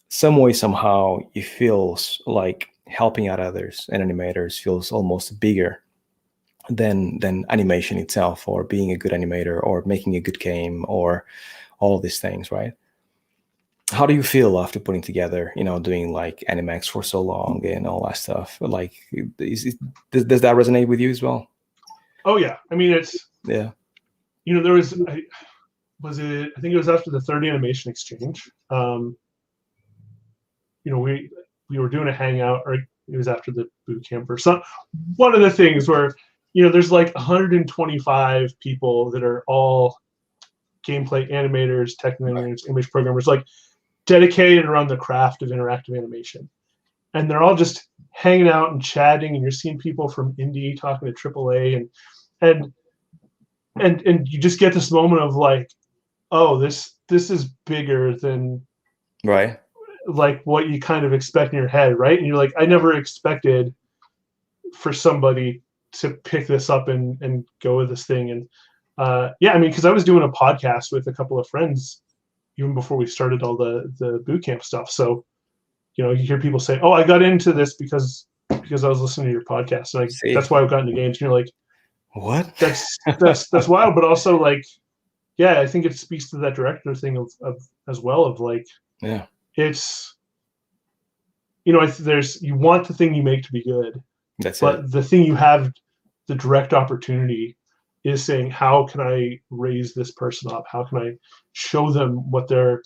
some way, somehow, it feels like helping out others and animators feels almost bigger than animation itself, or being a good animator, or making a good game, or all of these things, right? How do you feel after putting together, doing like Animex for so long and all that stuff? Like, does that resonate with you as well? Oh yeah, I mean it's there was I think it was after the third animation exchange. We were doing a hangout, or it was after the boot camp or something. One of the things where there's like 125 people that are all gameplay animators, technical animators, image programmers, like dedicated around the craft of interactive animation. And they're all just hanging out and chatting, and you're seeing people from indie talking to AAA, and you just get this moment of like, oh, this is bigger than right, like what you kind of expect in your head, right? And you're like, I never expected for somebody to pick this up and go with this thing. And because I was doing a podcast with a couple of friends even before we started all the boot camp stuff. So, you hear people say, "Oh, I got into this because I was listening to your podcast, and that's why I got into games." And you're like, "What? That's wild." But also, like, yeah, I think it speaks to that director thing of as well, of like, yeah, it's there's you want the thing you make to be good. But the thing you have the direct opportunity is saying, how can I raise this person up? How can I show them what their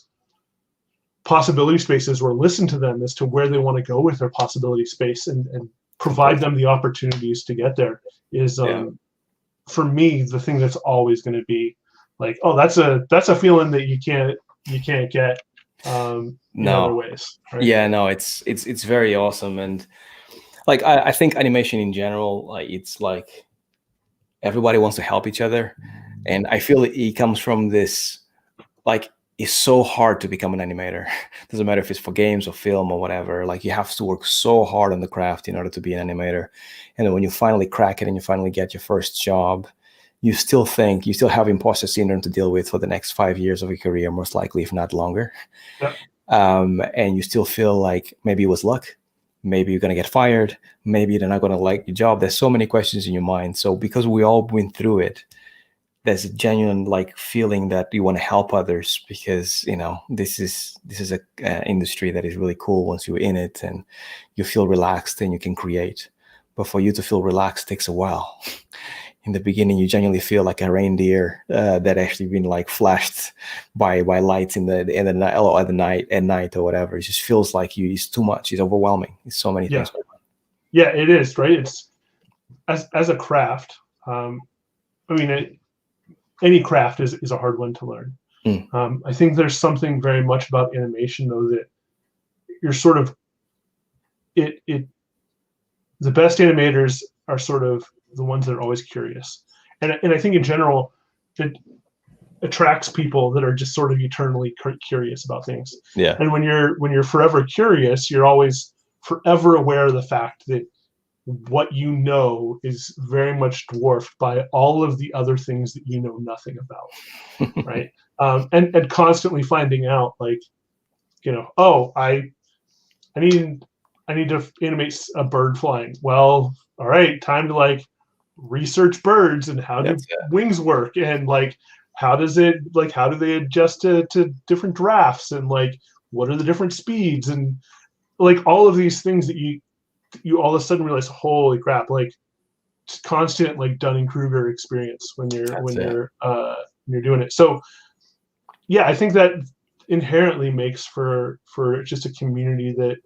possibility space is, or listen to them as to where they want to go with their possibility space, and provide them the opportunities to get there is, for me, the thing that's always going to be like, oh, that's a feeling that you can't get in other ways. Right? Yeah, no, it's very awesome. And like, I think animation in general, like, it's like everybody wants to help each other. And I feel it comes from this, like, it's so hard to become an animator. Doesn't matter if it's for games or film or whatever. Like you have to work so hard on the craft in order to be an animator. And then when you finally crack it and you finally get your first job, you still have imposter syndrome to deal with for the next 5 years of your career, most likely, if not longer. Yeah. And you still feel like maybe it was luck. Maybe you're going to get fired. Maybe they're not going to like your job. There's so many questions in your mind. So because we all went through it, there's a genuine like feeling that you want to help others, because this is a industry that is really cool once you're in it and you feel relaxed and you can create. But for you to feel relaxed takes a while. In the beginning, you genuinely feel like a reindeer that actually been like flashed by lights in the night, or at night or whatever. It just feels like it's too much. It's overwhelming. It's so many things. Yeah, it is, right. It's as a craft. Any craft is a hard one to learn. I think there's something very much about animation, though, that you're sort of the best animators are sort of the ones that are always curious, and I think in general it attracts people that are just sort of eternally curious about things. Yeah. And when you're forever curious, you're always forever aware of the fact that what you know is very much dwarfed by all of the other things that you know nothing about, right? And constantly finding out, like, oh, I need to animate a bird flying. Well, all right, time to like research birds and how do wings work, and like how do they adjust to different drafts, and like what are the different speeds, and like all of these things that you all of a sudden realize, holy crap, like it's constant like Dunning-Kruger experience when you're doing it. So yeah, I think that inherently makes for just a community that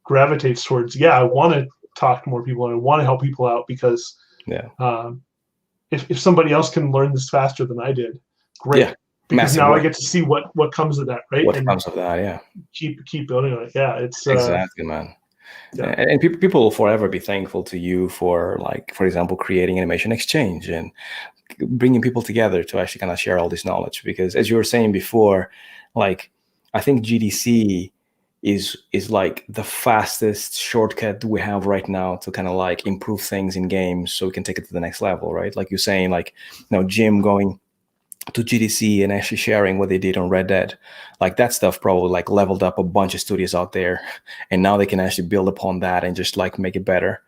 gravitates towards, I want to talk to more people and I want to help people out, because if somebody else can learn this faster than I did, great. Because now I get to see what comes of that, right? What comes of that, yeah. Keep building on it. Yeah, it's exactly, man. Yeah. And people will forever be thankful to you for, like, for example, creating Animation Exchange and bringing people together to actually kind of share all this knowledge. Because as you were saying before, like, I think GDC is like the fastest shortcut we have right now to kind of like improve things in games so we can take it to the next level, right? Like you're saying, like, Jim going to GDC and actually sharing what they did on Red Dead, like that stuff probably like leveled up a bunch of studios out there, and now they can actually build upon that and just like make it better.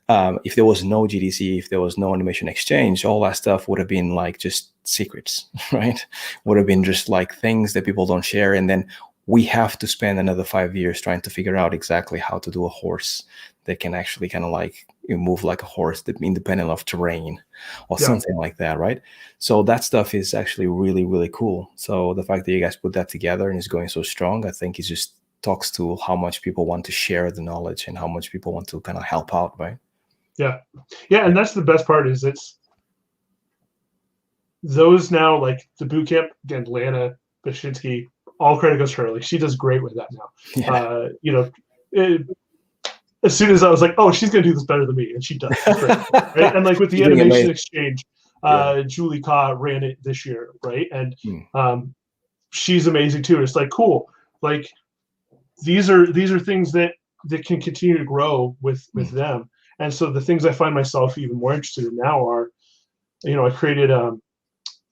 If there was no GDC, if there was no Animation Exchange, all that stuff would have been like just secrets, right? Would have been just like things that people don't share, and then we have to spend another 5 years trying to figure out exactly how to do a horse that can actually kind of like move like a horse, that independent of terrain or something like that, right? So that stuff is actually really, really cool. So the fact that you guys put that together and it's going so strong, I think it just talks to how much people want to share the knowledge and how much people want to kind of help out, right? Yeah. And that's the best part, is it's those now, like the boot camp, again, Lana Bashinsky, all credit goes to her. Like, she does great with that now. As soon as I was like, oh, she's going to do this better than me, and she does. Right? And like with the Animation Exchange, Julie Ka ran it this year, right? And she's amazing too. It's like, cool. Like these are things that can continue to grow with them. And so the things I find myself even more interested in now are, I created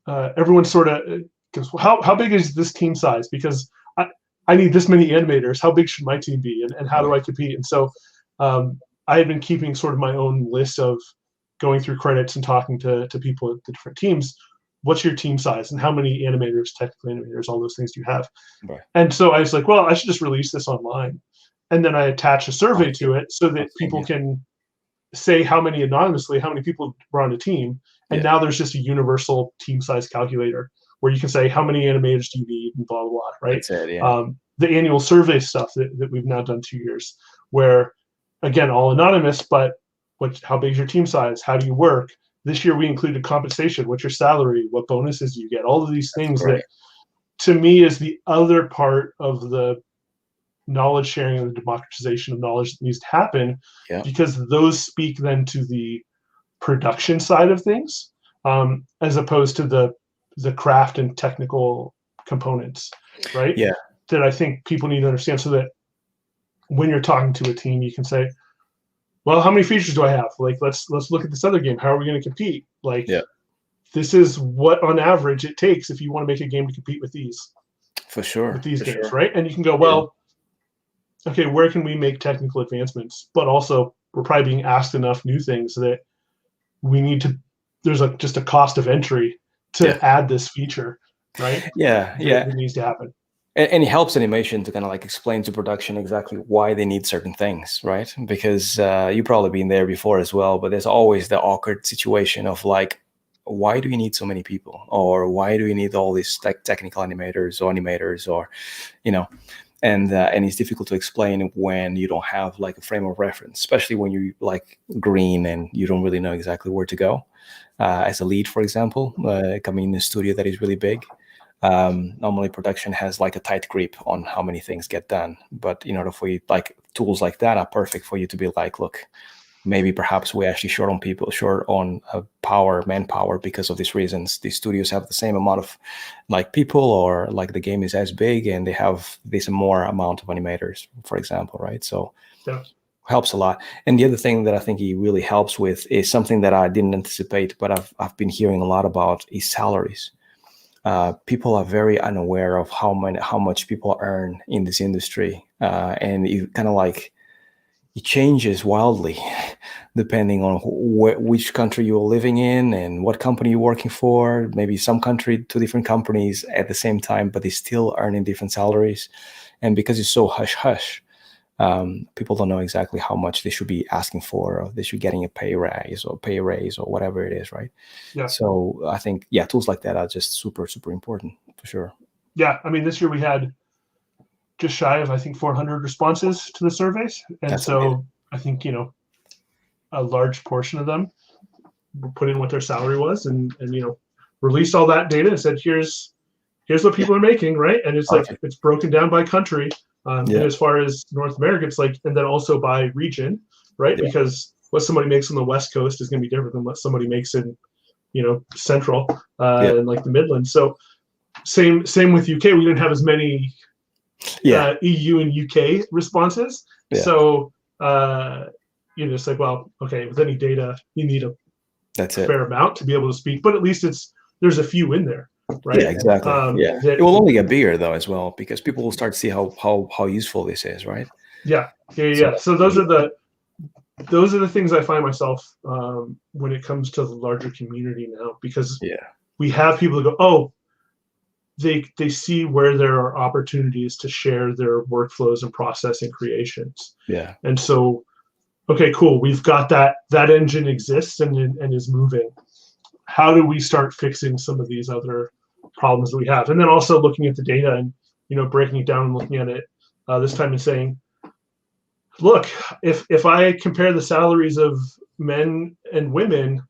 everyone sort of goes, well, how big is this team size? Because I need this many animators. How big should my team be? And how do I compete? And so I had been keeping sort of my own list of going through credits and talking to people at the different teams. What's your team size and how many animators, technical animators, all those things do you have? Right. And so I was like, well, I should just release this online. And then I attach a survey to it so that people can say how many people were on a team. And now there's just a universal team size calculator where you can say how many animators do you need and blah, blah, blah, right? That's it, the annual survey stuff that we've now done 2 years, where, again, all anonymous, but how big is your team size? How do you work? This year we included compensation. What's your salary? What bonuses do you get? All of these things that, to me, is the other part of the knowledge sharing and the democratization of knowledge that needs to happen, because those speak then to the production side of things, as opposed to the the craft and technical components, right? Yeah. That I think people need to understand, so that when you're talking to a team, you can say, well, how many features do I have? Like, let's look at this other game. How are we going to compete? Like, Yeah. this is what on average it takes if you want to make a game to compete with these For games, sure. right? And you can go, well, okay, where can we make technical advancements? But also, we're probably being asked enough new things that we need to. There's just a cost of entry to add this feature, right? Yeah. That needs to happen. And it helps animation to kind of like explain to production exactly why they need certain things, right? Because you've probably been there before as well, but there's always the awkward situation of like, why do you need so many people? Or why do you need all these technical animators, or, and it's difficult to explain when you don't have like a frame of reference, especially when you like green and you don't really know exactly where to go. As a lead, for example, coming in a studio that is really big, normally production has like a tight grip on how many things get done. But in order for you, like tools like that are perfect for you to be like, look, maybe perhaps we're actually short on manpower because of these reasons. These studios have the same amount of like people, or like the game is as big and they have this more amount of animators, for example, right? So helps a lot. And the other thing that I think he really helps with is something that I didn't anticipate, but I've been hearing a lot about, is salaries. People are very unaware of how much people earn in this industry, and it kind of like it changes wildly depending on which country you're living in and what company you're working for. Maybe two different companies at the same time, but they're still earning different salaries. And because it's so hush hush, people don't know exactly how much they should be asking for, or they should be getting a pay raise or whatever it is, right? Yeah. So I think, tools like that are just super, super important for sure. Yeah. I mean, this year we had just shy of, I think, 400 responses to the surveys. And that's so amazing. I think, a large portion of them put in what their salary was and released all that data and said, here's what people are making, right? And it's like, it's broken down by country. And as far as North America, it's like, and then also by region, right? Yeah. Because what somebody makes on the West Coast is going to be different than what somebody makes in, Central and like the Midlands. So same with UK. We didn't have as many EU and UK responses. Yeah. So it's like, well, okay, with any data, you need a fair amount to be able to speak, but at least there's a few in there. Right. Yeah, exactly. It will only get bigger though as well, because people will start to see how useful this is, right? Yeah. So those are the things I find myself when it comes to the larger community now, because we have people that go, oh, they see where there are opportunities to share their workflows and process and creations. Yeah. And so, okay, cool. We've got that engine exists and is moving. How do we start fixing some of these other problems that we have? And then also looking at the data and, breaking it down and looking at it this time and saying, look, if I compare the salaries of men and women,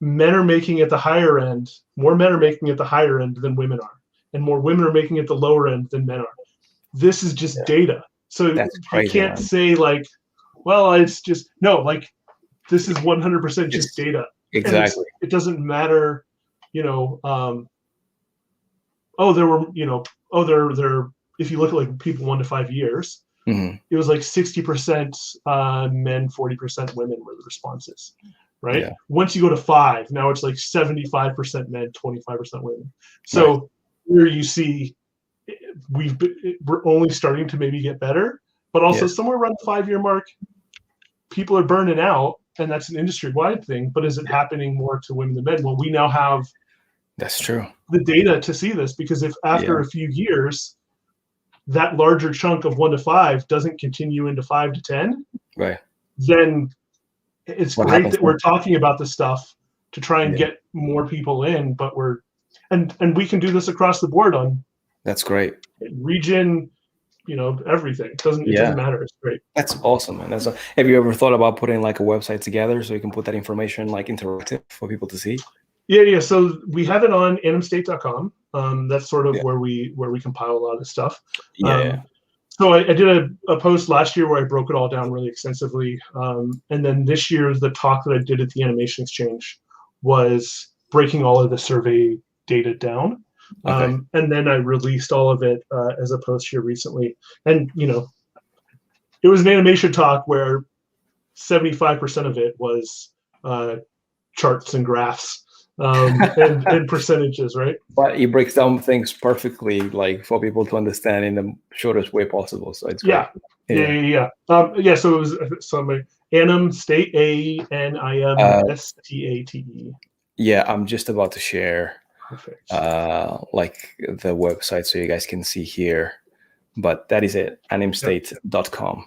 men are making at the higher end, more men are making at the higher end than women are, and more women are making at the lower end than men are. This is just data. So you can't say like, well, it's just, no, like this is 100% just data. Exactly. It doesn't matter, if you look at like people 1 to 5 years, it was like 60% men, 40% women were the responses, right? Yeah. Once you go to 5, now it's like 75% men, 25% women. So here you see we're only starting to maybe get better, but also somewhere around the 5-year mark, people are burning out, and that's an industry-wide thing. But is it happening more to women than men? Well, we now have that's true the data to see this, because if after a few years that larger chunk of 1 to 5 doesn't continue into 5 to 10, right, then it's great that we're talking about this stuff to try and get more people in, but and we can do this across the board on that's great region, everything. It doesn't matter. It's great. That's awesome, man. Have you ever thought about putting like a website together so you can put that information like interactive for people to see? Yeah. So we have it on animstate.com. That's sort of where we compile a lot of this stuff. So I did a post last year where I broke it all down really extensively. And then this year, the talk that I did at the Animation Exchange was breaking all of the survey data down. Okay. And then I released all of it as a post here recently. And, it was an animation talk where 75% of it was charts and graphs and percentages, right? But he breaks down things perfectly, like for people to understand in the shortest way possible. So it's great. Yeah. So it was Anim State, ANIMSTATE. Yeah, I'm just about to share Perfect. like the website so you guys can see here. But that is it, animstate.com.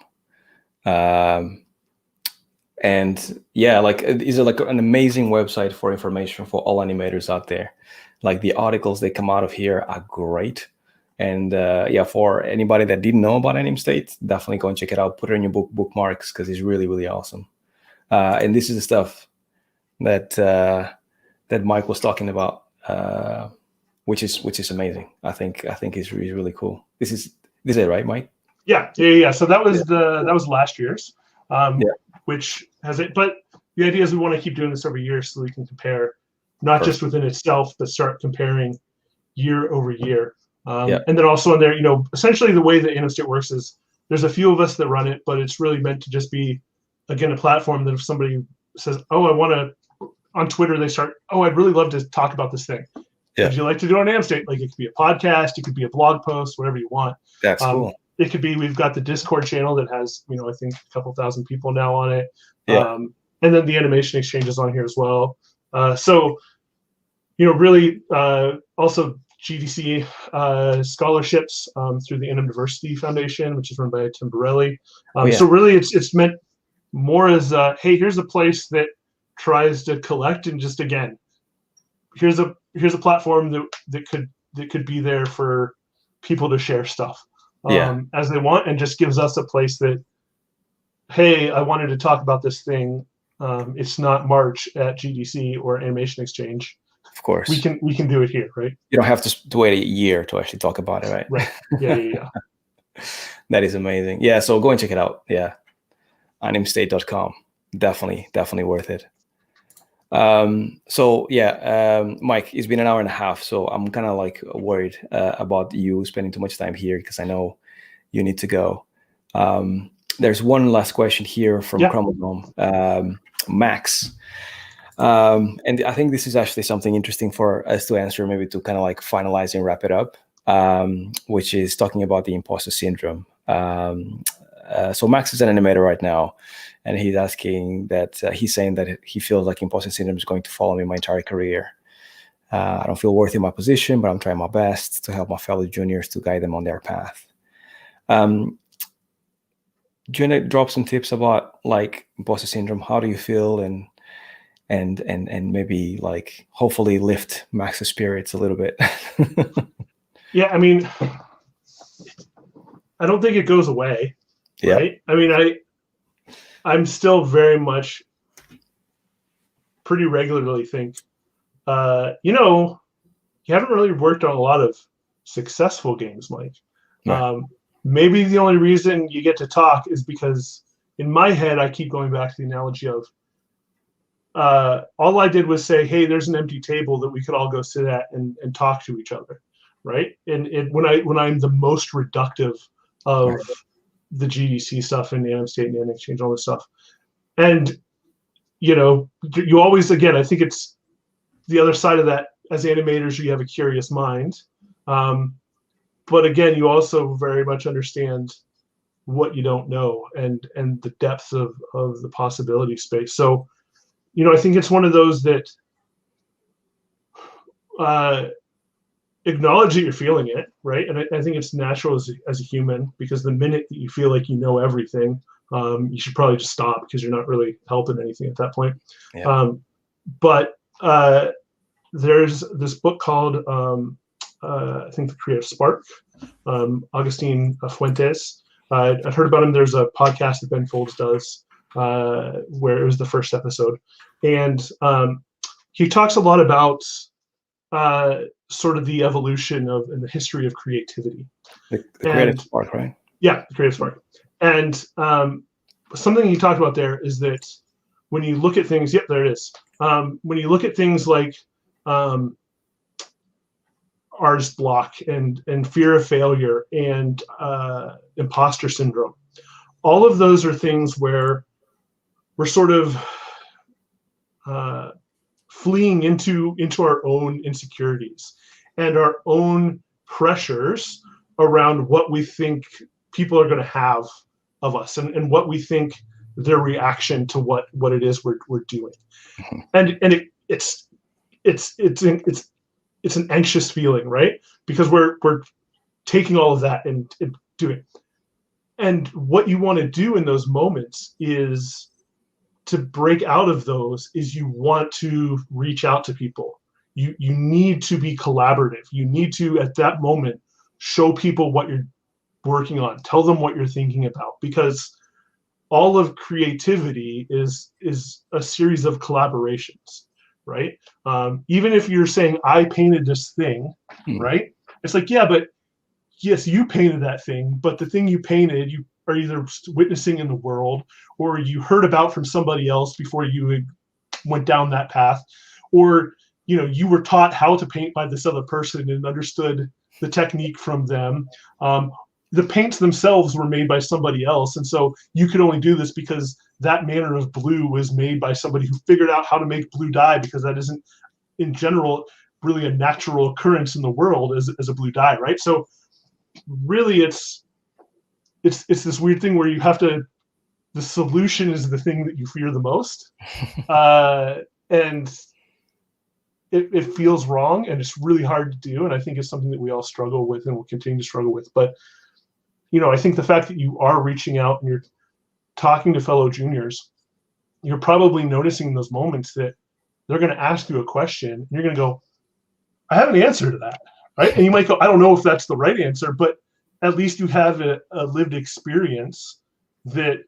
And yeah, like it's like an amazing website for information for all animators out there. Like the articles that come out of here are great. And yeah, for anybody that didn't know about AnimState, definitely go and check it out. Put it in your bookmarks because it's really, really awesome. And this is the stuff that that Mike was talking about, which is amazing. I think it's really, really cool. This is it, right, Mike? Yeah. So that was that was last year's, which has it. But the idea is we want to keep doing this every year so we can compare, not just within itself, but start comparing year over year. And then also in there, essentially the way that AnimState works is there's a few of us that run it, but it's really meant to just be, again, a platform that if somebody says, "Oh, I want to," on Twitter they start, "Oh, I'd really love to talk about this thing. Would you like to do it on AnimState?" Like it could be a podcast, it could be a blog post, whatever you want. That's cool. It could be, we've got the Discord channel that has, I think a couple thousand people now on it. And then the animation exchange is on here as well. So, really also GDC scholarships through the Anim Diversity Foundation, which is run by Tim Borelli. So really it's meant more as, hey, here's a place that tries to collect and just, again, here's a platform that could be there for people to share stuff. As they want, and just gives us a place that, hey, I wanted to talk about this thing. It's not March at GDC or Animation Exchange. Of course, we can do it here, right? You don't have to wait a year to actually talk about it, right? Right. Yeah. That is amazing. Yeah, so go and check it out. Yeah, animstate.com. Definitely worth it. So yeah, Mike, it's been an hour and a half, so I'm kind of like worried about you spending too much time here because I know you need to go. There's one last question here from Chromosome, Max. And I think this is actually something interesting for us to answer, maybe to kind of like finalize and wrap it up, which is talking about the imposter syndrome. So Max is an animator right now, and he's asking that he's saying that he feels like imposter syndrome is going to follow me my entire career. I don't feel worthy of my position, but I'm trying my best to help my fellow juniors to guide them on their path. Do you want to drop some tips about like imposter syndrome? How do you feel, and maybe like hopefully lift Max's spirits a little bit? Yeah, I mean, I don't think it goes away. Right? I mean, I'm still very much pretty regularly think, you haven't really worked on a lot of successful games, Mike. Right. Maybe the only reason you get to talk is because in my head, I keep going back to the analogy of all I did was say, hey, there's an empty table that we could all go sit at and talk to each other. Right. And when I'm the most reductive of the GDC stuff and the AnimState and the Anim Exchange, all this stuff. And, you always, again, I think it's the other side of that. As animators, you have a curious mind. But again, you also very much understand what you don't know and the depths of the possibility space. So, I think it's one of those that acknowledge that you're feeling it, right? And I think it's natural as a human, because the minute that you feel like you know everything, you should probably just stop because you're not really helping anything at that point. But there's this book called, I think, The Creative Spark, Augustine Fuentes. I've heard about him. There's a podcast that Ben Folds does where it was the first episode. And he talks a lot about sort of the evolution of and the history of creativity. The Creative Spark, right? Yeah, The Creative Spark. And something he talked about there is that when you look at things, there it is. When you look at things like artist block and fear of failure and imposter syndrome. All of those are things where we're sort of fleeing into our own insecurities and our own pressures around what we think people are going to have of us and what we think their reaction to what it is we're doing. And it's an anxious feeling, right? Because we're taking all of that and doing. And what you want to do in those moments is to break out of those is you want to reach out to people. You need to be collaborative. You need to, at that moment, show people what you're working on. Tell them what you're thinking about, because all of creativity is a series of collaborations, right? Even if you're saying, I painted this thing, right? It's like, yeah, but yes, you painted that thing, but the thing you painted, you are either witnessing in the world, or you heard about from somebody else before you went down that path, or you were taught how to paint by this other person and understood the technique from them. The paints themselves were made by somebody else, and so you could only do this because that manner of blue was made by somebody who figured out how to make blue dye, because that isn't, in general, really a natural occurrence in the world as a blue dye, right? So really, it's this weird thing where you have to. The solution is the thing that you fear the most, and it feels wrong, and it's really hard to do. And I think it's something that we all struggle with and will continue to struggle with. But I think the fact that you are reaching out and you're talking to fellow juniors, you're probably noticing in those moments that they're going to ask you a question, and you're going to go, I have an answer to that, right? And you might go, I don't know if that's the right answer, but at least you have a lived experience that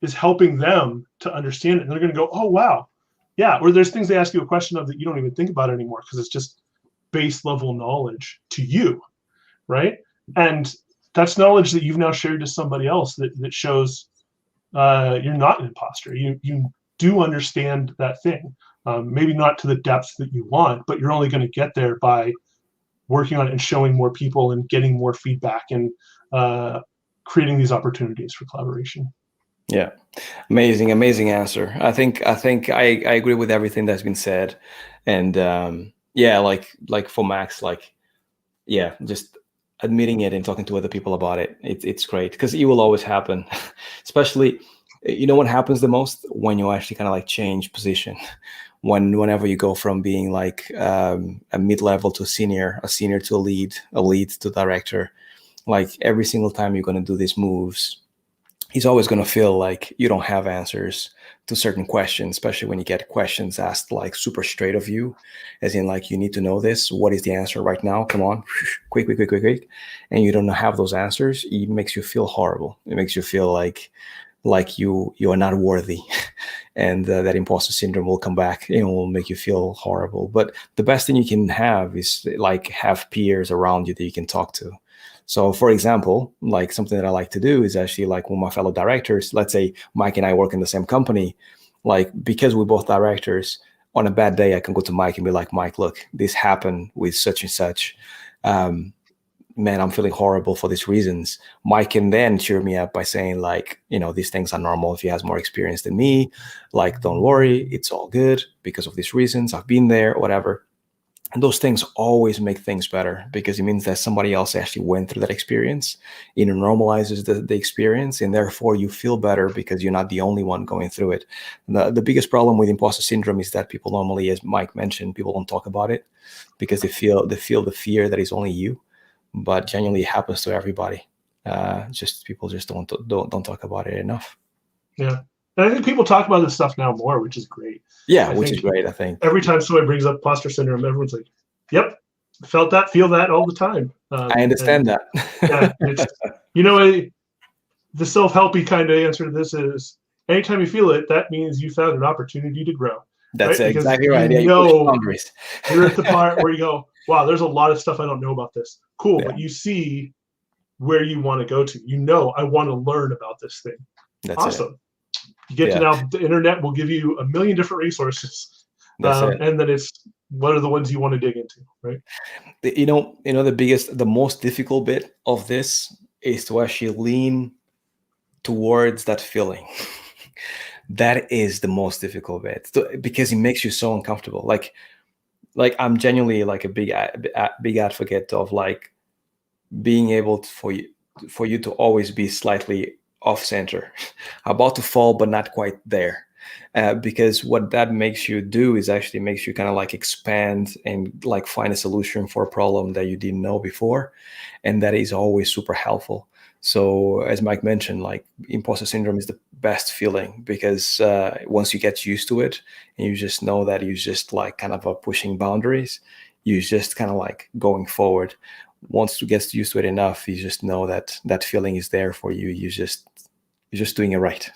is helping them to understand it. And they're going to go, oh, wow. Yeah. Or there's things they ask you a question of that you don't even think about anymore because it's just base level knowledge to you, right? And that's knowledge that you've now shared to somebody else that shows you're not an imposter. You do understand that thing. Maybe not to the depth that you want, but you're only going to get there by working on it and showing more people and getting more feedback and creating these opportunities for collaboration. Yeah, amazing answer. I think I agree with everything that's been said, and yeah, like for Max, just admitting it and talking to other people about it, it's great, because it will always happen. Especially, what happens the most when you actually kind of change position. Whenever you go from being a mid-level to a senior to a lead to director, every single time you're going to do these moves, he's always going to feel like you don't have answers to certain questions, especially when you get questions asked super straight of you, as in you need to know this. What is the answer right now? Come on, quick. And you don't have those answers. It makes you feel horrible. It makes you feel like you are not worthy. And that imposter syndrome will come back, will make you feel horrible. But the best thing you can have is have peers around you that you can talk to. So, for example, something that I like to do is actually with my fellow directors. Let's say Mike and I work in the same company. Because we're both directors, on a bad day, I can go to Mike and be like, Mike, look, this happened with such and such. Man, I'm feeling horrible for these reasons. Mike can then cheer me up by saying these things are normal. If he has more experience than me, don't worry, it's all good because of these reasons. I've been there, whatever. And those things always make things better, because it means that somebody else actually went through that experience. It normalizes the experience, and therefore you feel better because you're not the only one going through it. The biggest problem with imposter syndrome is that people normally, as Mike mentioned, people don't talk about it because they feel the fear that it's only you, but genuinely it happens to everybody. People just don't talk about it enough. Yeah. And I think people talk about this stuff now more, which is great. Yeah, which is great, I think. Every time somebody brings up imposter syndrome, everyone's like, yep, felt that, feel that all the time. I understand that. Yeah, the self-helpy kind of answer to this is, anytime you feel it, that means you found an opportunity to grow. That's right? Exactly right. Yeah, you're at the part where you go, wow, there's a lot of stuff I don't know about this. Cool, yeah. But you see where you want to go to. I want to learn about this thing. That's awesome. You get to now, the internet will give you a million different resources. And then it's what are the ones you want to dig into, right? The most difficult bit of this is to actually lean towards that feeling. That is the most difficult bit, because it makes you so uncomfortable. Like I'm genuinely like a big advocate of like being able for you to always be slightly off center, about to fall but not quite there. Because what that makes you do is actually makes you kind of like expand and like find a solution for a problem that you didn't know before, and that is always super helpful. So as Mike mentioned, like imposter syndrome is the best feeling, because once you get used to it and you just know that you just like kind of pushing boundaries, you just kind of like going forward. Once you get used to it enough, you just know that that feeling is there for you. You're just doing it right.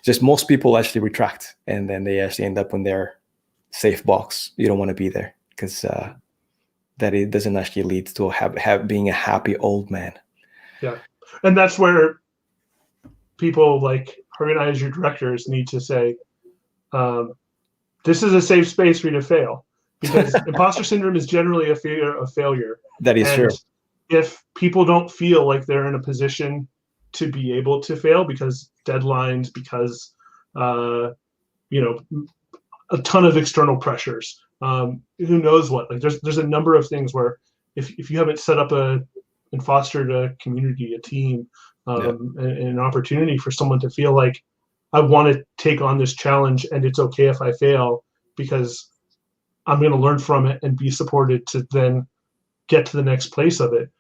Just most people actually retract, and then they actually end up in their safe box. You don't want to be there, because that it doesn't actually lead to being a happy old man. Yeah, and that's where people like organize your directors need to say, this is a safe space for you to fail, because imposter syndrome is generally a fear of failure. That is true. If people don't feel like they're in a position to be able to fail because deadlines, because a ton of external pressures, who knows what, like there's a number of things where if you haven't set up and fostered a community, a team, and an opportunity for someone to feel like, I want to take on this challenge and it's okay if I fail, because I'm going to learn from it and be supported to then get to the next place of it.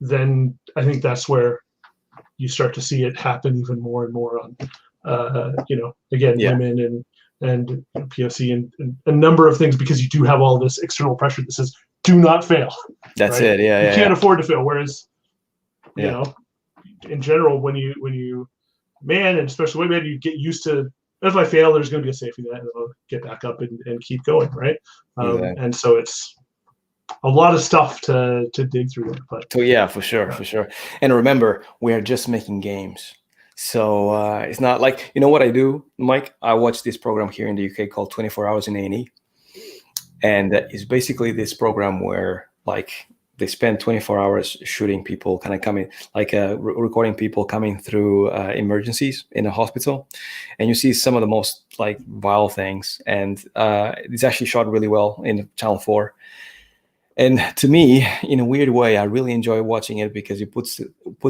Then I think that's where you start to see it happen even more and more on, women and POC and a number of things, because you do have all this external pressure that says, do not fail. That's right? it. Yeah. You can't afford to fail. Whereas, in general, when you man, and especially women, you get used to, if I fail, there's going to be a safety net, and I'll get back up and keep going, right? And so it's a lot of stuff to dig through there. But for sure. And remember, we are just making games. So it's not like, what I do, Mike? I watch this program here in the UK called 24 Hours in A&E. And it's basically this program where like they spend 24 hours shooting people, kind of coming, like recording people coming through emergencies in a hospital. And you see some of the most like vile things. And it's actually shot really well in Channel 4. And to me, in a weird way, I really enjoy watching it, because it puts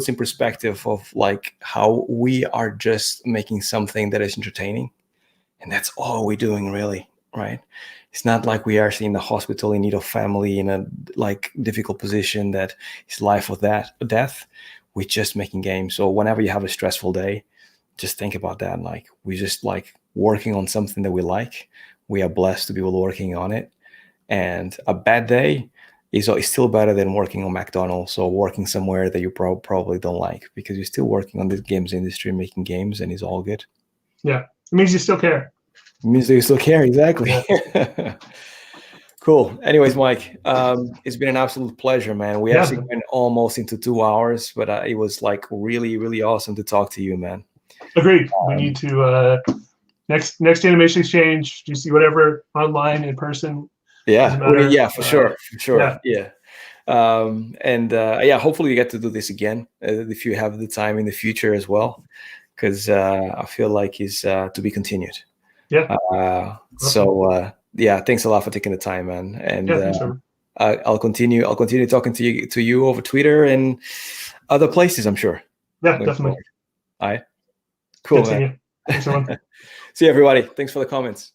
in perspective of like how we are just making something that is entertaining. And that's all we're doing, really, right? It's not like we are actually in the hospital in need of family, in a like difficult position that is life or death. We're just making games. So whenever you have a stressful day, just think about that. Like we're just like working on something that we like. We are blessed to be working on it. And a bad day is still better than working on McDonald's or working somewhere that you probably don't like, because you're still working on the games industry, making games, and it's all good. Yeah, it means you still care. It means that you still care, exactly. Yeah. Cool. Anyways, Mike, it's been an absolute pleasure, man. We actually went almost into 2 hours, but it was like really, really awesome to talk to you, man. Agreed. We need to next Animation Exchange. Do you see whatever online, in person? Yeah, for sure. Yeah. Hopefully you get to do this again if you have the time in the future as well, because I feel like it's to be continued. Thanks a lot for taking the time, man. And I'll continue talking to you over Twitter and other places, I'm sure. Yeah, definitely. All right. Cool, man. Thanks, everyone. See you, everybody. Thanks for the comments.